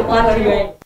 Muardi.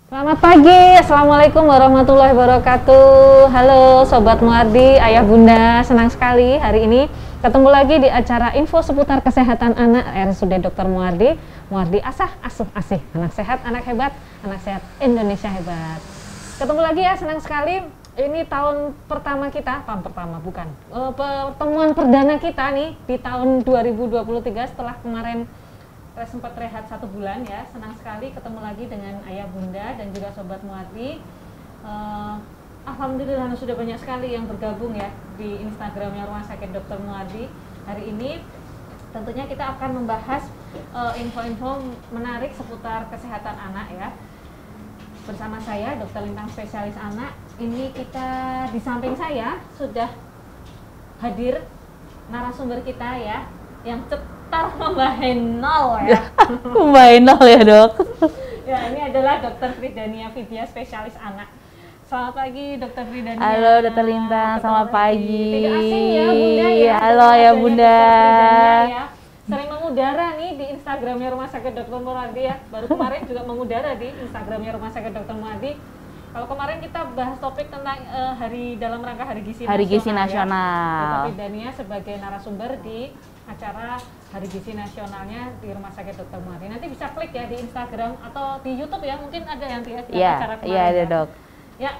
Selamat pagi, Assalamualaikum warahmatullahi wabarakatuh. Halo Sobat Muardi, Ayah Bunda, senang sekali hari ini ketemu lagi di acara info seputar kesehatan anak RSUD Dr. Muardi. Muardi Asah, Asuh, Asih, anak sehat, anak hebat, anak sehat, Indonesia hebat. Ketemu lagi ya, senang sekali. Ini tahun pertama kita, pertemuan perdana kita nih di tahun 2023 setelah kemarin sempat rehat 1 bulan ya. Senang sekali ketemu lagi dengan Ayah Bunda dan juga Sobat Muardi. Alhamdulillah sudah banyak sekali yang bergabung ya di Instagramnya Rumah Sakit Dr. Muardi. Hari ini tentunya kita akan membahas info-info menarik seputar kesehatan anak ya. Bersama saya Dr. Lintang spesialis anak. Ini kita di samping saya sudah hadir narasumber kita ya yang Mbak Henol ya. Mbak Henol ya dok. Ya ini adalah Dr. Fridania Vidya spesialis anak. Selamat pagi Dr. Fridania. Halo Dr. Lintang, selamat pagi. Tidak asing ya Bunda ya. Halo ya Bunda. Ya. Sering mengudara nih di Instagramnya Rumah Sakit Dr. Muardi ya. Baru kemarin juga mengudara di Instagramnya Rumah Sakit Dr. Muardi. Kalau kemarin kita bahas topik tentang hari dalam rangka Hari Gizi Nasional. Hari Gizi Nasional. Ya. Dr. Fridania sebagai narasumber di acara Hari Gizi Nasionalnya di Rumah Sakit Dr. Muardi. Nanti bisa klik ya di Instagram atau di YouTube ya, mungkin ada yang acara kemarin. Iya ada dok. Ya,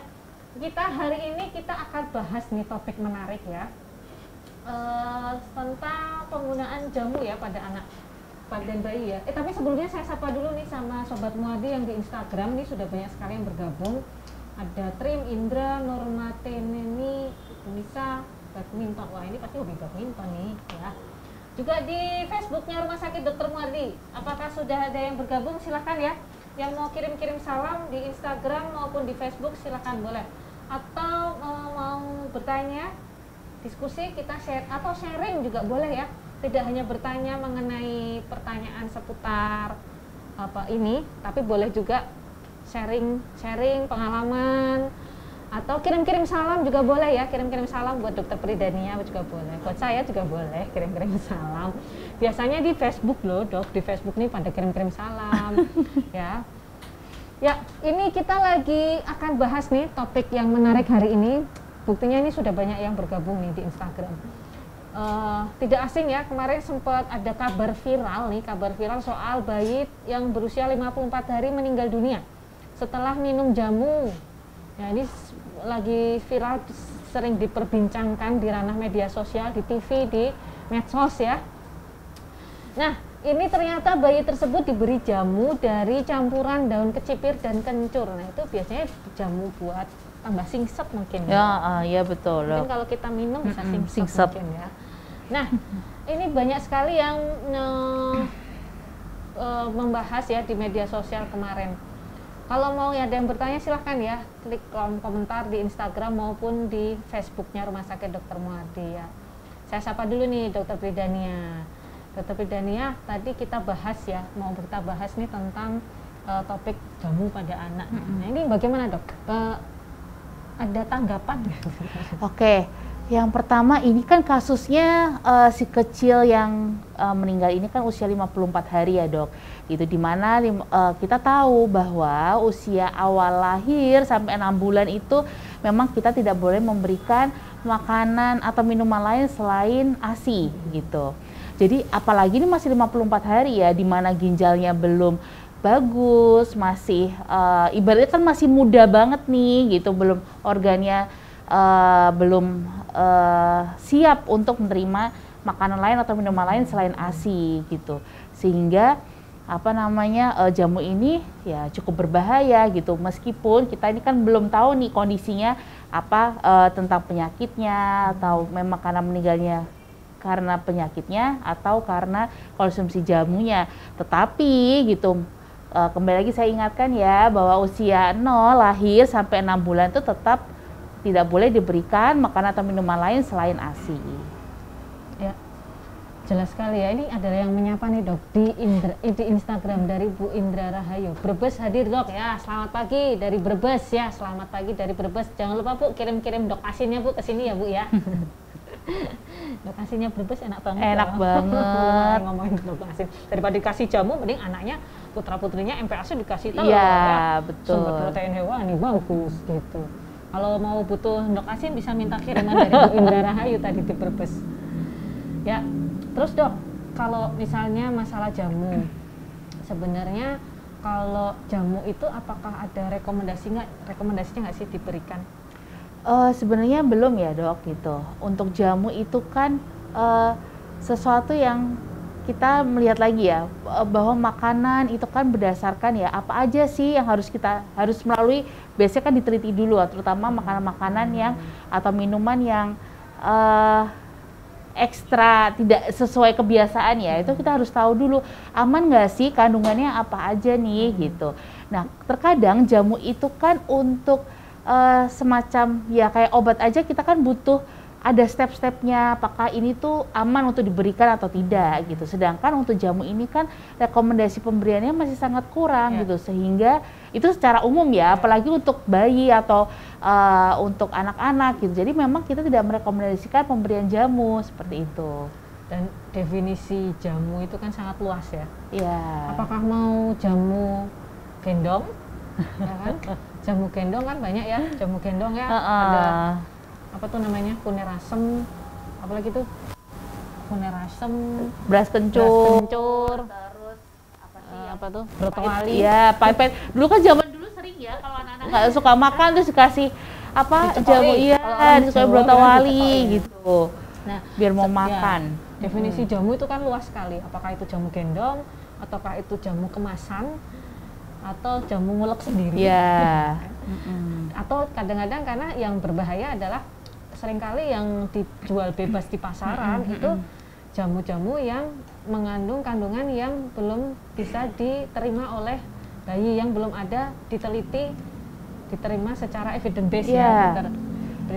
kita hari ini kita akan bahas nih topik menarik ya, tentang penggunaan jamu ya pada anak dan bayi ya. Tapi sebelumnya saya sapa dulu nih sama Sobat Muardi yang di Instagram nih sudah banyak sekali yang bergabung. Ada Trim, Indra, Norma, Teneni, Nisa, badminton. Wah ini pasti hobi badminton nih ya. Juga di Facebooknya Rumah Sakit Dr. Muardi. Apakah sudah ada yang bergabung? Silahkan ya. Yang mau kirim-kirim salam di Instagram maupun di Facebook silahkan boleh. Atau mau bertanya, diskusi kita share atau sharing juga boleh ya. Tidak hanya bertanya mengenai pertanyaan seputar apa ini, tapi boleh juga sharing pengalaman. Atau kirim-kirim salam juga boleh ya, kirim-kirim salam buat Dr. Fridania juga boleh, buat saya juga boleh kirim-kirim salam. Biasanya di Facebook loh dok, di Facebook nih pada kirim-kirim salam ya. Ya ini kita lagi akan bahas nih topik yang menarik hari ini. Buktinya ini sudah banyak yang bergabung nih di Instagram. Tidak asing ya, kemarin sempat ada kabar viral soal bayi yang berusia 54 hari meninggal dunia setelah minum jamu. Ya ini lagi viral, sering diperbincangkan di ranah media sosial, di TV, di medsos ya. Nah ini ternyata bayi tersebut diberi jamu dari campuran daun kecipir dan kencur. Nah itu biasanya jamu buat tambah singset mungkin ya. Ya betul. Mungkin kalau kita minum bisa singset mungkin ya. Nah ini banyak sekali yang membahas ya di media sosial kemarin. Kalau mau ya ada yang bertanya silahkan ya, klik kolom komentar di Instagram maupun di Facebooknya Rumah Sakit Dr. Muardi ya. Saya sapa dulu nih Dr. Fridania. Dr. Fridania, tadi kita bahas ya, kita bahas nih tentang topik jamu pada anak. Nah ini bagaimana dok? Ada tanggapan? Oke, yang pertama ini kan kasusnya si kecil yang meninggal ini kan usia 54 hari ya dok. Itu dimana kita tahu bahwa usia awal lahir sampai 6 bulan itu memang kita tidak boleh memberikan makanan atau minuman lain selain ASI gitu. Jadi apalagi ini masih 54 hari ya, dimana ginjalnya belum bagus, masih ibaratnya kan masih muda banget nih gitu, belum organnya belum siap untuk menerima makanan lain atau minuman lain selain ASI gitu. Sehingga jamu ini ya cukup berbahaya gitu, meskipun kita ini kan belum tahu nih kondisinya apa tentang penyakitnya atau memang karena meninggalnya karena penyakitnya atau karena konsumsi jamunya. Tetapi gitu, kembali lagi saya ingatkan ya bahwa usia 0 lahir sampai 6 bulan itu tetap tidak boleh diberikan makanan atau minuman lain selain ASI. Ya, jelas sekali ya. Ini adalah yang menyapa nih dok di Instagram dari Bu Indra Rahayu. Brebes hadir dok ya. Selamat pagi dari Brebes ya. Selamat pagi dari Brebes. Jangan lupa Bu kirim-kirim dok asinnya Bu ke sini ya Bu ya. Dok asinnya Brebes enak banget. Enak banget. Ngomongin dok asin. Daripada dikasih jamu, mending anaknya putra putrinya MPASI dikasih telur. Iya, ya. betul. Sumber protein hewani bagus gitu. Kalau mau butuh dok asin bisa minta kiriman dari Bu Indra Rahayu tadi di Brebes. Ya, terus dok, kalau misalnya masalah jamu, sebenarnya kalau jamu itu apakah ada rekomendasinya nggak sih diberikan? Sebenarnya belum ya dok gitu. Untuk jamu itu kan sesuatu yang kita melihat lagi ya bahwa makanan itu kan berdasarkan ya apa aja sih yang harus melalui, biasanya kan diteliti dulu, terutama makanan-makanan yang atau minuman yang ekstra tidak sesuai kebiasaan ya, itu kita harus tahu dulu aman nggak sih, kandungannya apa aja nih gitu. Nah terkadang jamu itu kan untuk semacam ya kayak obat aja, kita kan butuh ada step-stepnya, apakah ini tuh aman untuk diberikan atau tidak gitu. Sedangkan untuk jamu ini kan rekomendasi pemberiannya masih sangat kurang gitu, sehingga itu secara umum ya, apalagi untuk bayi atau untuk anak-anak gitu. Jadi memang kita tidak merekomendasikan pemberian jamu seperti itu. Dan definisi jamu itu kan sangat luas ya. Iya. Apakah mau jamu gendong? Ya kan? Jamu gendong kan banyak ya, jamu gendong ya. Ada apa tuh namanya, kunerasem, apalagi tuh kunerasem, beras kencur, terus apa tuh brotowali. Iya, pipet. Dulu kan zaman dulu sering ya kalau anak-anak nggak suka makan terus dikasih apa jamu, iya, disukai brotowali gitu. Nah, biar mau makan. Definisi jamu itu kan luas sekali. Apakah itu jamu gendong, ataukah itu jamu kemasan, atau jamu ngulek sendiri? Iya. Atau kadang-kadang karena yang berbahaya adalah seringkali yang dijual bebas di pasaran itu jamu-jamu yang mengandung kandungan yang belum bisa diterima oleh bayi, yang belum ada diterima secara evidence base ya.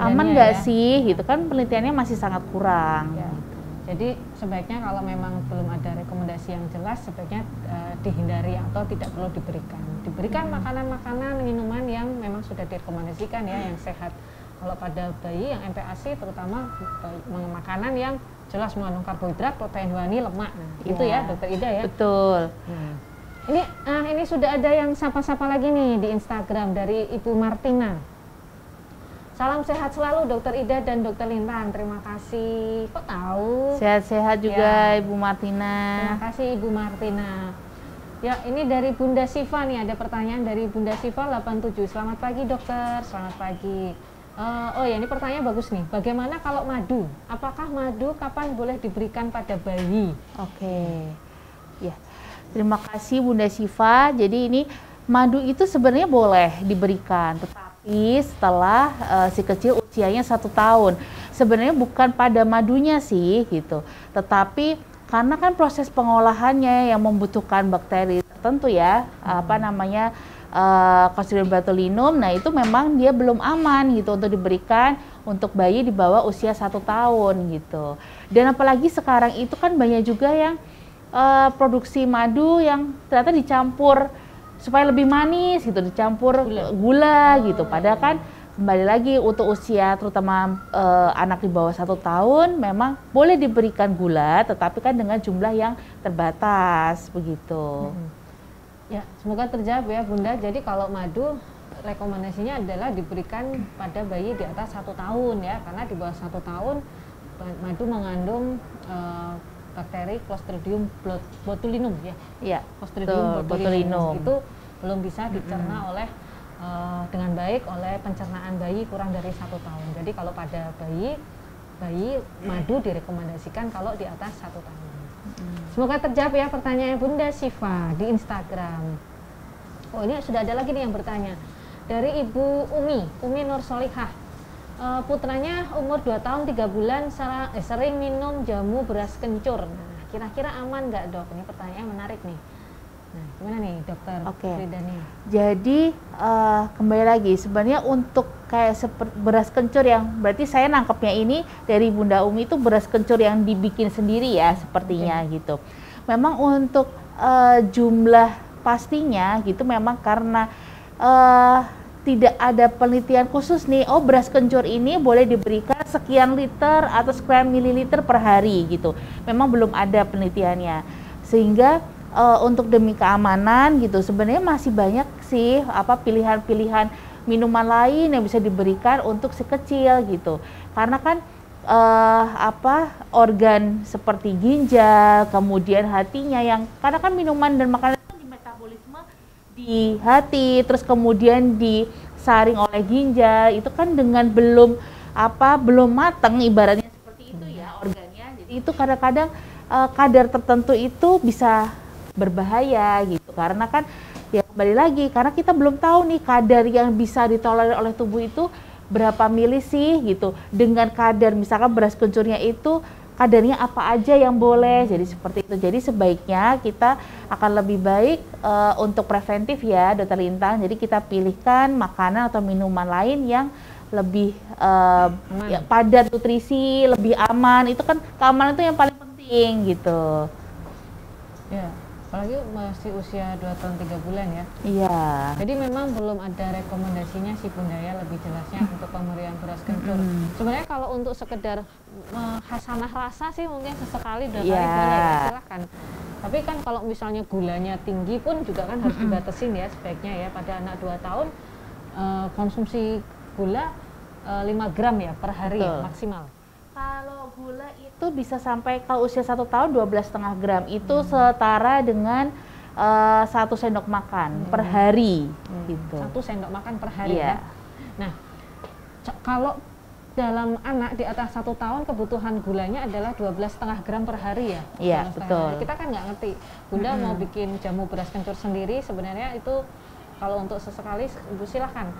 Aman nggak sih gitu kan, penelitiannya masih sangat kurang. Ya. Jadi sebaiknya kalau memang belum ada rekomendasi yang jelas, sebaiknya dihindari atau tidak perlu diberikan. Diberikan makanan-makanan, minuman yang memang sudah direkomendasikan ya, yang sehat. Kalau pada bayi yang MPASI terutama makanan yang jelas mengandung karbohidrat, protein hewani, lemak. Nah, itu ya Dokter Ida ya. Betul. Ini sudah ada yang sapa-sapa lagi nih di Instagram dari Ibu Martina. Salam sehat selalu Dokter Ida dan Dokter Lintang. Terima kasih. Kok tahu? Sehat-sehat juga ya, Ibu Martina. Terima kasih Ibu Martina. Ya, ini dari Bunda Siva nih, ada pertanyaan dari Bunda Siva 87. Selamat pagi dokter, selamat pagi. Oh ya, ini pertanyaan bagus nih. Bagaimana kalau madu? Apakah madu kapan boleh diberikan pada bayi? Oke. Ya, terima kasih Bunda Siva. Jadi ini madu itu sebenarnya boleh diberikan, tetapi setelah si kecil usianya 1 tahun. Sebenarnya bukan pada madunya sih gitu, tetapi karena kan proses pengolahannya yang membutuhkan bakteri tertentu ya, apa namanya, Clostridium botulinum. Nah itu memang dia belum aman gitu untuk diberikan untuk bayi di bawah usia 1 tahun gitu. Dan apalagi sekarang itu kan banyak juga yang produksi madu yang ternyata dicampur supaya lebih manis gitu, dicampur gula gitu. Padahal kan kembali lagi untuk usia terutama anak di bawah 1 tahun memang boleh diberikan gula, tetapi kan dengan jumlah yang terbatas begitu. Ya, semoga terjawab ya Bunda. Jadi kalau madu rekomendasinya adalah diberikan pada bayi di atas 1 tahun ya, karena di bawah 1 tahun madu mengandung bakteri Clostridium botulinum ya. Iya, Clostridium botulinum itu belum bisa dicerna oleh dengan baik oleh pencernaan bayi kurang dari 1 tahun. Jadi kalau pada bayi madu direkomendasikan kalau di atas 1 tahun. Semoga terjawab ya pertanyaan Bunda Siva di Instagram. Oh, ini sudah ada lagi nih yang bertanya dari Ibu Umi Nur Solihah. putranya umur 2 tahun 3 bulan sering minum jamu beras kencur. Nah, kira-kira aman nggak dok? Ini pertanyaan menarik nih. Nah, gimana nih dokter Ridani? Jadi kembali lagi sebenarnya untuk kayak beras kencur yang berarti saya nangkepnya ini dari Bunda Umi itu beras kencur yang dibikin sendiri ya sepertinya gitu. Memang untuk jumlah pastinya gitu memang karena tidak ada penelitian khusus nih, oh beras kencur ini boleh diberikan sekian liter atau sekian mililiter per hari gitu. Memang belum ada penelitiannya. Sehingga untuk demi keamanan gitu sebenarnya masih banyak sih pilihan-pilihan minuman lain yang bisa diberikan untuk si kecil gitu. Karena kan organ seperti ginjal, kemudian hatinya yang karena kan minuman dan makanan itu di metabolisme di hati, terus kemudian disaring oleh ginjal, itu kan dengan belum matang ibaratnya seperti itu ya organnya. Jadi itu kadang-kadang kadar tertentu itu bisa berbahaya gitu. Karena kan ya kembali lagi karena kita belum tahu nih kadar yang bisa ditolerir oleh tubuh itu berapa mili sih gitu. Dengan kadar misalkan beras kencurnya itu kadarnya apa aja yang boleh, jadi seperti itu. Jadi sebaiknya kita akan lebih baik untuk preventif ya Dokter Lintang, jadi kita pilihkan makanan atau minuman lain yang lebih ya, padat nutrisi, lebih aman, itu kan keamanan itu yang paling penting gitu. Ya, apalagi masih usia 2 tahun 3 bulan ya. Iya. Jadi memang belum ada rekomendasinya si Bunda ya lebih jelasnya untuk pemberian beras kencur. Sebenarnya kalau untuk sekedar hasanah rasa sih mungkin sesekali 2 kali boleh ya, silahkan. Tapi kan kalau misalnya gulanya tinggi pun juga kan harus dibatasin ya sebaiknya ya pada anak 2 tahun konsumsi gula 5 gram ya per hari ya, maksimal. Kalau gula itu bisa sampai kalau usia 1 tahun 12,5 gram itu setara dengan 1 sendok makan per hari gitu. 1 sendok makan per hari ya. Nah, kalau dalam anak di atas 1 tahun kebutuhan gulanya adalah 12,5 gram per hari ya. Iya, betul. Kita kan nggak ngerti. Bunda mau bikin jamu beras kencur sendiri sebenarnya itu kalau untuk sesekali Ibu silahkan.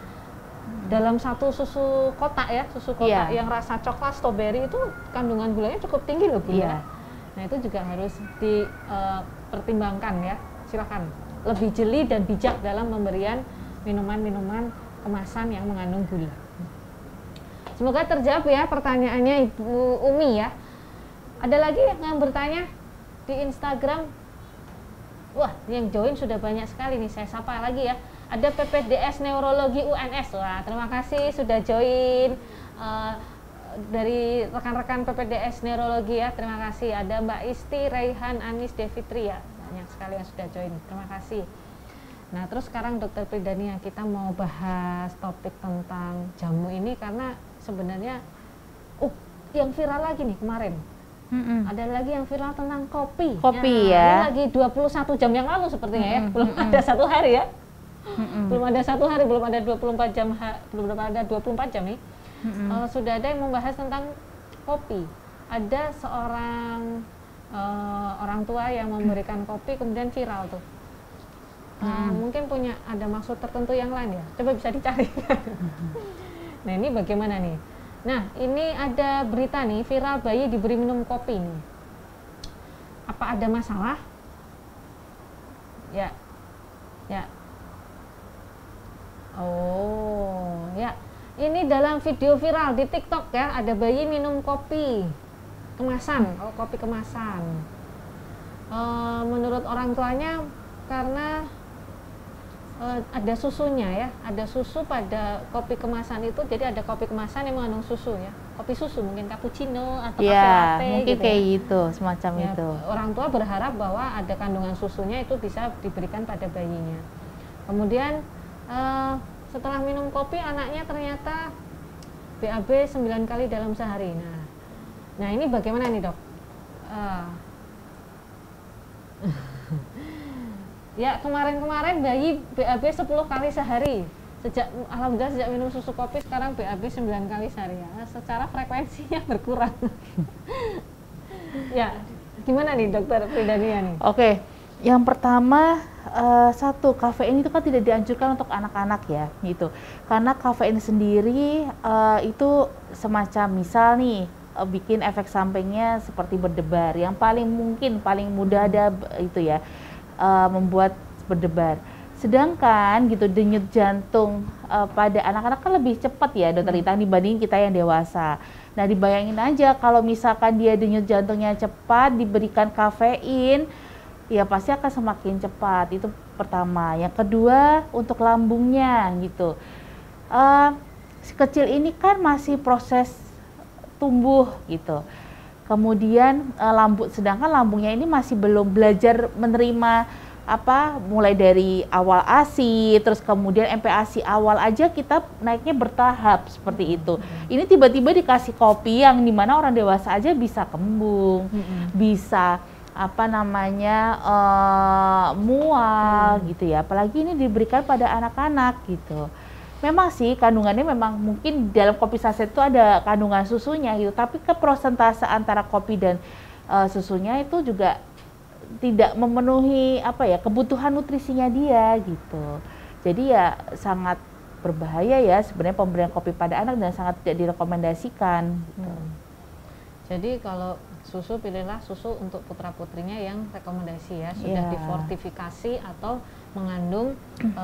Dalam 1 susu kotak ya, susu kotak yang rasa coklat strawberry itu kandungan gulanya cukup tinggi loh Bunda. Nah itu juga harus dipertimbangkan ya, silakan. Lebih jeli dan bijak dalam pemberian minuman-minuman kemasan yang mengandung gula. Semoga terjawab ya pertanyaannya Ibu Umi ya. Ada lagi yang bertanya di Instagram? Wah, yang join sudah banyak sekali nih, saya sapa lagi ya. Ada PPDS Neurologi UNS, wah terima kasih sudah join dari rekan-rekan PPDS Neurologi ya, terima kasih. Ada Mbak Isti, Raihan, Anis, Devitri ya, banyak sekali yang sudah join, terima kasih. Nah terus sekarang Dokter Pridani ya, kita mau bahas topik tentang jamu ini karena sebenarnya yang viral lagi nih kemarin. Ada lagi yang viral tentang kopi ya. Ini lagi 21 jam yang lalu sepertinya ya, belum ada 1 hari ya. Belum ada 1 hari, belum ada 24 jam, belum ada 24 jam nih. Sudah ada yang membahas tentang kopi. Ada seorang orang tua yang memberikan kopi kemudian viral tuh. Mungkin ada maksud tertentu yang lain ya. Coba bisa dicari. Nah ini bagaimana nih? Nah ini ada berita nih, viral bayi diberi minum kopi nih. Apa ada masalah? Ya. Oh, ya. Ini dalam video viral di TikTok ya, ada bayi minum kopi kemasan, kopi kemasan. Menurut orang tuanya karena ada susunya ya, ada susu pada kopi kemasan itu, jadi ada kopi kemasan yang mengandung susu ya, kopi susu mungkin cappuccino atau kafe latte mungkin gitu kayak ya. gitu, semacam Ya, itu. orang tua berharap bahwa ada kandungan susunya itu bisa diberikan pada bayinya. Kemudian setelah minum kopi anaknya ternyata BAB 9 kali dalam sehari. Nah ini bagaimana nih dok? Ya kemarin-kemarin bayi BAB 10 kali sehari. Alhamdulillah sejak minum susu kopi sekarang BAB 9 kali sehari ya. Secara frekuensinya berkurang. Ya gimana nih Dokter Pridania nih? Oke. Yang pertama, satu, kafein itu kan tidak dianjurkan untuk anak-anak ya, gitu. Karena kafein sendiri itu semacam misal nih, bikin efek sampingnya seperti berdebar. Yang paling mudah ada itu ya, membuat berdebar. Sedangkan gitu denyut jantung pada anak-anak kan lebih cepat ya Dokter Lintang dibanding kita yang dewasa. Nah dibayangin aja kalau misalkan dia denyut jantungnya cepat diberikan kafein, ya pasti akan semakin cepat. Itu pertama. Yang kedua untuk lambungnya gitu. Si kecil ini kan masih proses tumbuh gitu. Kemudian sedangkan lambungnya ini masih belum belajar menerima mulai dari awal ASI, terus kemudian MPASI awal aja kita naiknya bertahap seperti itu. Ini tiba-tiba dikasih kopi yang dimana orang dewasa aja bisa kembung, bisa mual gitu ya. Apalagi ini diberikan pada anak-anak gitu. Memang sih kandungannya memang mungkin dalam kopi saset itu ada kandungan susunya gitu, tapi persentase antara kopi dan susunya itu juga tidak memenuhi kebutuhan nutrisinya dia gitu. Jadi ya sangat berbahaya ya sebenarnya pemberian kopi pada anak dan sangat tidak direkomendasikan gitu. Jadi kalau susu pilihlah susu untuk putra-putrinya yang rekomendasi ya, sudah difortifikasi atau mengandung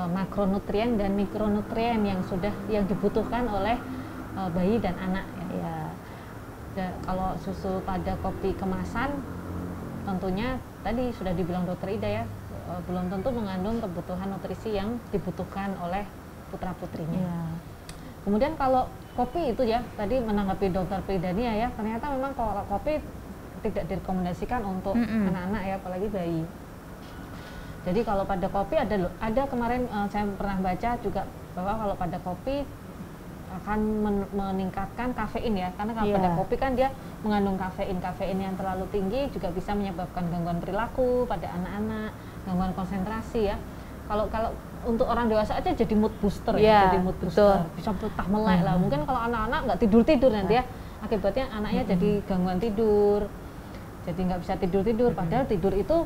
makronutrien dan mikronutrien yang dibutuhkan oleh bayi dan anak ya. Kalau susu pada kopi kemasan tentunya tadi sudah dibilang Dokter Ida ya, belum tentu mengandung kebutuhan nutrisi yang dibutuhkan oleh putra-putrinya. Kemudian kalau kopi itu ya, tadi menanggapi Dokter Pridania ya, ternyata memang kalau kopi tidak direkomendasikan untuk anak-anak ya, apalagi bayi. Jadi kalau pada kopi ada kemarin saya pernah baca juga bahwa kalau pada kopi akan meningkatkan kafein ya, karena kalau pada kopi kan dia mengandung kafein yang terlalu tinggi juga bisa menyebabkan gangguan perilaku pada anak-anak, gangguan konsentrasi ya. Kalau untuk orang dewasa aja jadi mood booster ya, jadi mood booster, bisa betah melek lah. Mungkin kalau anak-anak nggak tidur nanti ya, akibatnya anaknya jadi gangguan tidur, jadi nggak bisa tidur. Padahal tidur itu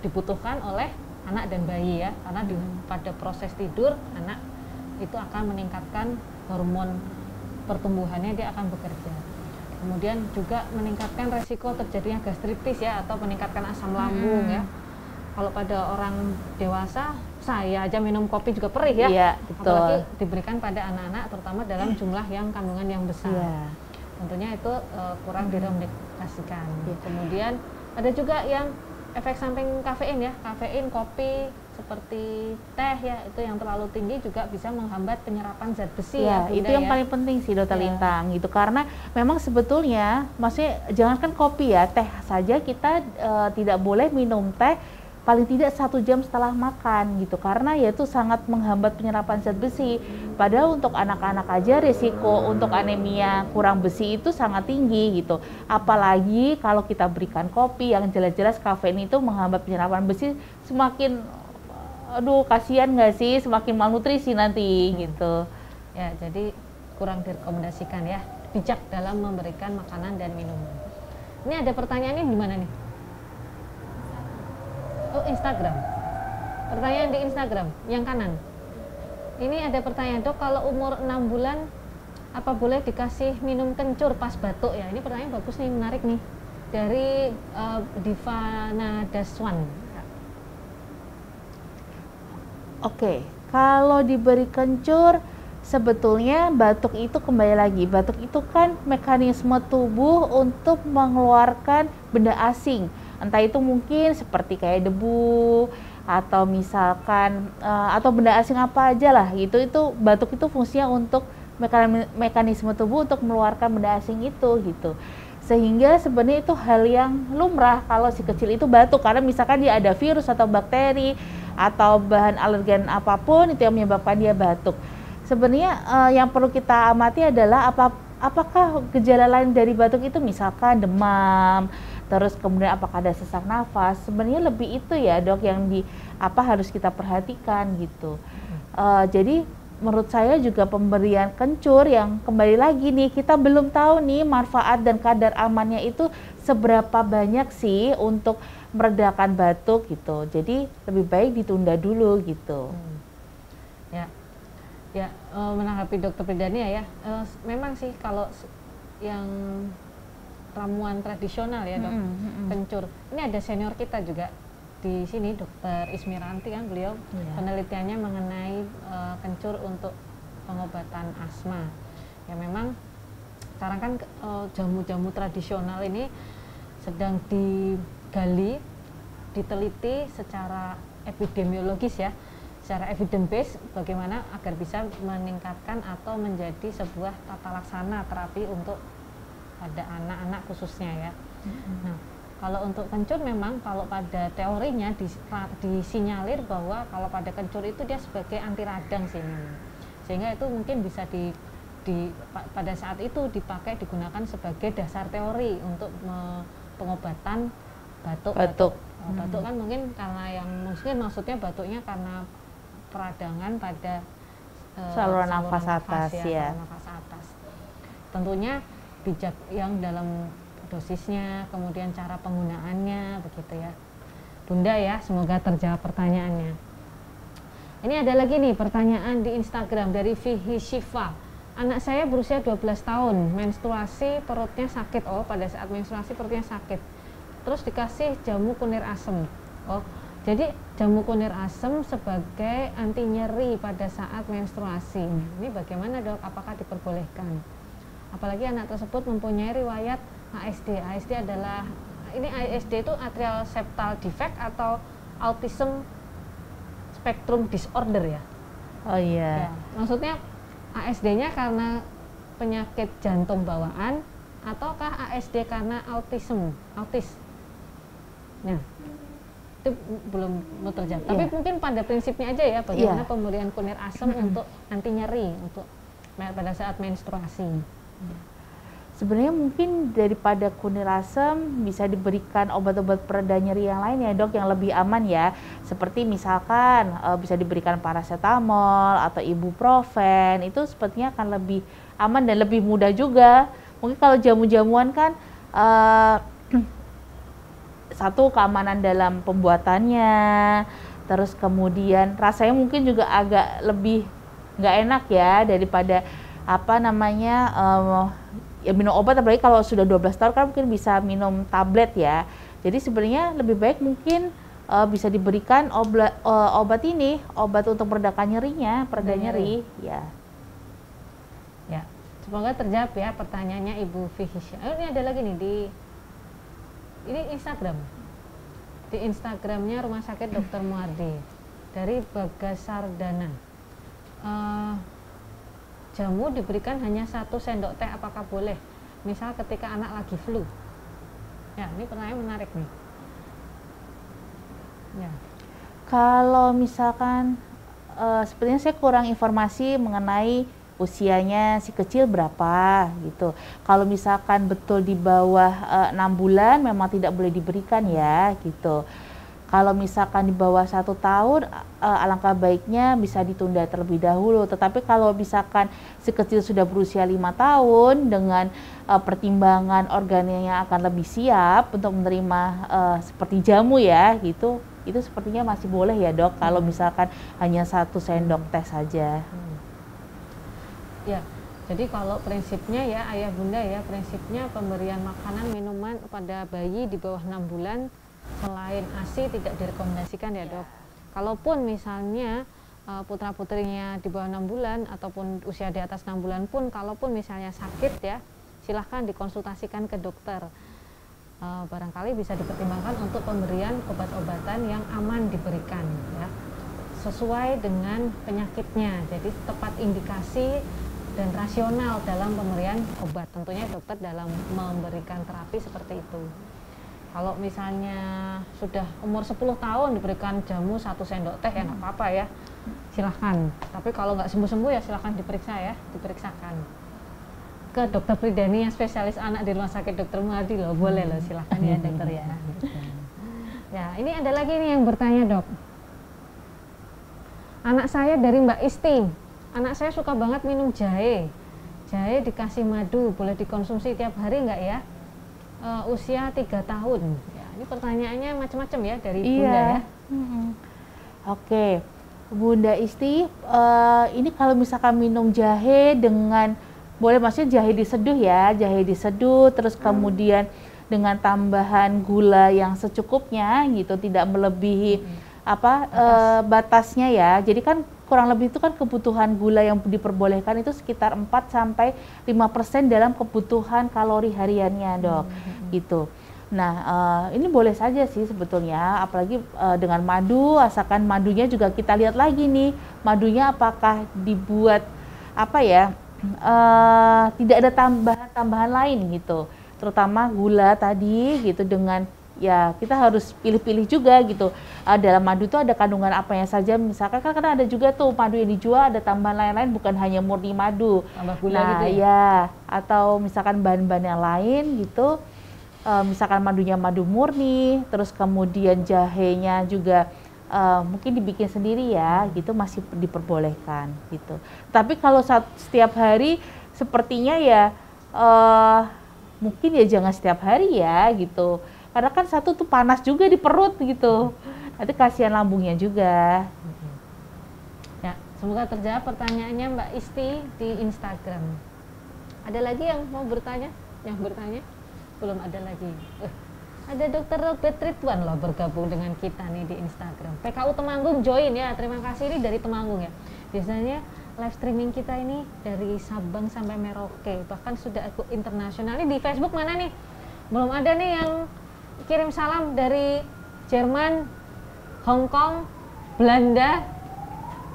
dibutuhkan oleh anak dan bayi ya, karena pada proses tidur anak itu akan meningkatkan hormon pertumbuhannya, dia akan bekerja. Kemudian juga meningkatkan resiko terjadinya gastritis ya, atau meningkatkan asam lambung ya. Kalau pada orang dewasa, saya aja minum kopi juga perih ya. Iya, betul. Apalagi diberikan pada anak-anak, terutama dalam jumlah yang kandungan yang besar. Tentunya itu kurang direkomendasikan. Kemudian ada juga yang efek samping kafein ya, kafein kopi seperti teh ya, itu yang terlalu tinggi juga bisa menghambat penyerapan zat besi ya. Itu yang paling penting sih Dokter Lintang gitu, karena memang sebetulnya maksudnya jangankan kopi ya, teh saja kita tidak boleh minum teh paling tidak 1 jam setelah makan gitu, karena ya itu sangat menghambat penyerapan zat besi. Padahal untuk anak-anak aja risiko untuk anemia kurang besi itu sangat tinggi gitu, apalagi kalau kita berikan kopi yang jelas-jelas kafein itu menghambat penyerapan besi, semakin kasihan nggak sih, semakin malnutrisi nanti gitu ya. Jadi kurang direkomendasikan ya, bijak dalam memberikan makanan dan minuman. Ini ada pertanyaannya di mana nih? Oh, Instagram. Pertanyaan di Instagram yang kanan. Ini ada pertanyaan, Dok, kalau umur 6 bulan apa boleh dikasih minum kencur pas batuk ya? Ini pertanyaan bagus nih, menarik nih. Dari Divana Daswan. Oke, kalau diberi kencur sebetulnya batuk itu kembali lagi, batuk itu kan mekanisme tubuh untuk mengeluarkan benda asing. Entah itu mungkin seperti kayak debu atau misalkan atau benda asing apa aja lah gitu. Itu batuk itu fungsinya untuk mekanisme tubuh untuk mengeluarkan benda asing itu gitu. Sehingga sebenarnya itu hal yang lumrah kalau si kecil itu batuk, karena misalkan dia ada virus atau bakteri atau bahan alergen apapun itu yang menyebabkan dia batuk. Sebenarnya yang perlu kita amati adalah apakah gejala lain dari batuk itu, misalkan demam, terus kemudian apakah ada sesak nafas. Sebenarnya lebih itu ya Dok yang harus kita perhatikan gitu. Jadi menurut saya juga pemberian kencur yang kembali lagi nih, kita belum tahu nih manfaat dan kadar amannya itu seberapa banyak sih untuk meredakan batuk gitu. Jadi lebih baik ditunda dulu gitu. Ya, ya, menanggapi Dokter Pridania ya, memang sih kalau yang ramuan tradisional ya dok, kencur. Ini ada senior kita juga di sini, Dokter Ismiranti kan, beliau penelitiannya mengenai kencur untuk pengobatan asma. Ya memang sekarang kan jamu-jamu tradisional ini sedang digali, diteliti secara epidemiologis ya, secara evidence based, bagaimana agar bisa meningkatkan atau menjadi sebuah tata laksana terapi untuk pada anak-anak khususnya ya. Nah, kalau untuk kencur memang kalau pada teorinya disinyalir bahwa kalau pada kencur itu dia sebagai anti radang sih memang. Sehingga itu mungkin bisa pada saat itu digunakan sebagai dasar teori untuk pengobatan batuk. Batuk kan mungkin karena maksudnya batuknya karena peradangan pada saluran nafas atas ya. Saluran nafas atas. Tentunya bijak yang dalam dosisnya, kemudian cara penggunaannya begitu ya. Bunda ya, semoga terjawab pertanyaannya. Ini ada lagi nih pertanyaan di Instagram dari Vihi Shiva. Anak saya berusia 12 tahun, menstruasi perutnya sakit. Oh, pada saat menstruasi perutnya sakit. Terus dikasih jamu kunir asem. Oh, jadi jamu kunir asem sebagai anti nyeri pada saat menstruasi. Ini bagaimana dok? Apakah diperbolehkan? Apalagi anak tersebut mempunyai riwayat ASD. ASD adalah, ini ASD itu atrial septal defect atau autism spectrum disorder ya. Oh iya. Ya, maksudnya ASD-nya karena penyakit jantung bawaan ataukah ASD karena autis. Nah, itu belum terjawab. Tapi mungkin pada prinsipnya aja ya, bagaimana pemberian kunir asem untuk anti nyeri untuk pada saat menstruasi. Sebenarnya mungkin daripada kunir asem bisa diberikan obat-obat pereda nyeri yang lain ya dok, yang lebih aman ya. Seperti misalkan bisa diberikan paracetamol atau ibuprofen, itu sepertinya akan lebih aman dan lebih mudah juga. Mungkin kalau jamu-jamuan kan satu keamanan dalam pembuatannya, terus kemudian rasanya mungkin juga agak lebih nggak enak ya daripada ya minum obat, apalagi kalau sudah 12 tahun kan mungkin bisa minum tablet ya. Jadi sebenarnya lebih baik mungkin bisa diberikan obat untuk meredakan nyerinya, pereda nyeri ya. Ya, semoga terjawab ya pertanyaannya Ibu Fihisha. Ini ada lagi nih ini Instagram. Di Instagramnya Rumah Sakit Dr. Muardi dari Bagasardana. Jamu diberikan hanya 1 sendok teh, apakah boleh? Misal ketika anak lagi flu. Ya, ini pertanyaan menarik nih. Ya. Kalau misalkan sepertinya saya kurang informasi mengenai usianya si kecil berapa gitu. Kalau misalkan betul di bawah 6 bulan memang tidak boleh diberikan ya gitu. Kalau misalkan di bawah 1 tahun, alangkah baiknya bisa ditunda terlebih dahulu. Tetapi kalau misalkan si kecil sudah berusia 5 tahun dengan pertimbangan organnya yang akan lebih siap untuk menerima seperti jamu ya gitu, itu sepertinya masih boleh ya dok. Kalau misalkan hanya 1 sendok teh saja. Ya, jadi kalau prinsipnya ya ayah bunda ya, prinsipnya pemberian makanan minuman pada bayi di bawah 6 bulan selain ASI tidak direkomendasikan ya dok. Kalaupun misalnya putra-putrinya di bawah 6 bulan ataupun usia di atas 6 bulan pun, kalaupun misalnya sakit ya, silahkan dikonsultasikan ke dokter. Barangkali bisa dipertimbangkan untuk pemberian obat-obatan yang aman diberikan ya, sesuai dengan penyakitnya. Jadi tepat indikasi dan rasional dalam pemberian obat. Tentunya dokter dalam memberikan terapi seperti itu. Kalau misalnya sudah umur 10 tahun diberikan jamu 1 sendok teh ya nggak apa-apa ya, silahkan. Tapi kalau nggak sembuh-sembuh ya silahkan diperiksakan ke Dokter Pridani yang spesialis anak di Rumah Sakit Dr. Muardi loh, boleh loh, silahkan ya dokter ya. Ya, ini ada lagi nih yang bertanya dok. Anak saya dari Mbak Isti anak saya suka banget minum jahe. Jahe dikasih madu, boleh dikonsumsi tiap hari nggak ya? Usia 3 tahun. Ya, ini pertanyaannya macam-macam ya dari Bunda ya. Oke, Bunda Isti, ini kalau misalkan minum jahe dengan, boleh maksudnya jahe diseduh ya, jahe diseduh, terus kemudian dengan tambahan gula yang secukupnya gitu, tidak melebihi batasnya ya. Jadi kan kurang lebih itu kan kebutuhan gula yang diperbolehkan itu sekitar 4-5% dalam kebutuhan kalori hariannya, Dok. Gitu. Nah, ini boleh saja sih sebetulnya, apalagi dengan madu, asalkan madunya juga kita lihat lagi nih, madunya apakah dibuat tidak ada tambahan lain gitu, terutama gula tadi gitu, dengan ya kita harus pilih-pilih juga gitu. Dalam madu itu ada kandungan apa yang saja, misalkan kan ada juga tuh madu yang dijual ada tambahan lain-lain, bukan hanya murni madu. Tambah gula gitu ya, atau misalkan bahan-bahan yang lain gitu. Misalkan madunya madu murni, terus kemudian jahenya juga mungkin dibikin sendiri ya, gitu masih diperbolehkan gitu. Tapi kalau setiap hari sepertinya ya mungkin ya jangan setiap hari ya gitu. Karena kan satu tuh panas juga di perut gitu. Nanti kasihan lambungnya juga. Ya, semoga terjawab pertanyaannya Mbak Isti di Instagram. Ada lagi yang mau bertanya? Yang bertanya? Belum ada lagi. Ada Dr. Robert Ridwan loh bergabung dengan kita nih di Instagram. PKU Temanggung join ya, terima kasih, ini dari Temanggung ya. Biasanya live streaming kita ini dari Sabang sampai Merauke, bahkan sudah aku internasional. Ini di Facebook mana nih? Belum ada nih yang kirim salam dari Jerman, Hong Kong, Belanda.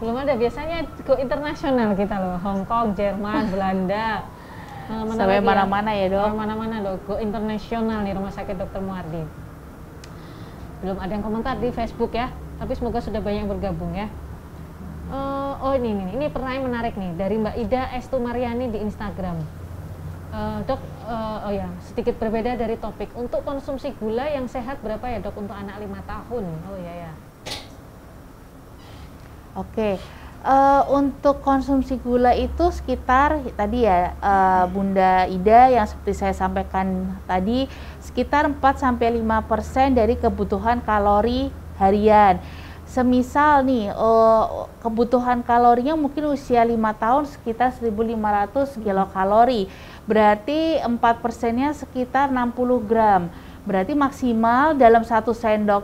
Belum ada, biasanya go internasional kita loh. Hong Kong, Jerman, Belanda. Sampai mana-mana ya, Dok? Mana-mana loh, go internasional nih Rumah Sakit Dr. Muardi. Belum ada yang komentar di Facebook ya, tapi semoga sudah banyak yang bergabung ya. Ini pertanyaan menarik nih dari Mbak Ida Estumaryani di Instagram. Dok, sedikit berbeda dari topik. Untuk konsumsi gula yang sehat berapa ya, Dok, untuk anak 5 tahun? Oh ya. Oke. Untuk konsumsi gula itu sekitar tadi ya, Bunda Ida, yang seperti saya sampaikan tadi, sekitar 4-5% dari kebutuhan kalori harian. Semisal nih kebutuhan kalorinya mungkin usia 5 tahun sekitar 1.500 kilokalori, berarti 4%-nya sekitar 60 gram. Berarti maksimal dalam 1 sendok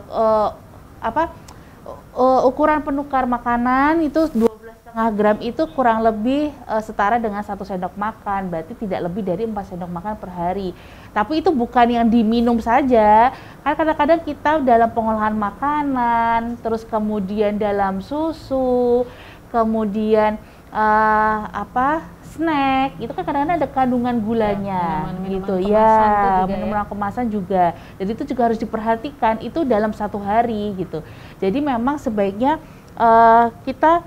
ukuran penukar makanan itu 12,5 gram itu kurang lebih setara dengan 1 sendok makan, berarti tidak lebih dari 4 sendok makan per hari. Tapi itu bukan yang diminum saja, kan kadang-kadang kita dalam pengolahan makanan, terus kemudian dalam susu, kemudian snack, itu kan kadang-kadang ada kandungan gulanya gitu ya, minuman kemasan juga. Jadi itu juga harus diperhatikan, itu dalam 1 hari gitu. Jadi memang sebaiknya kita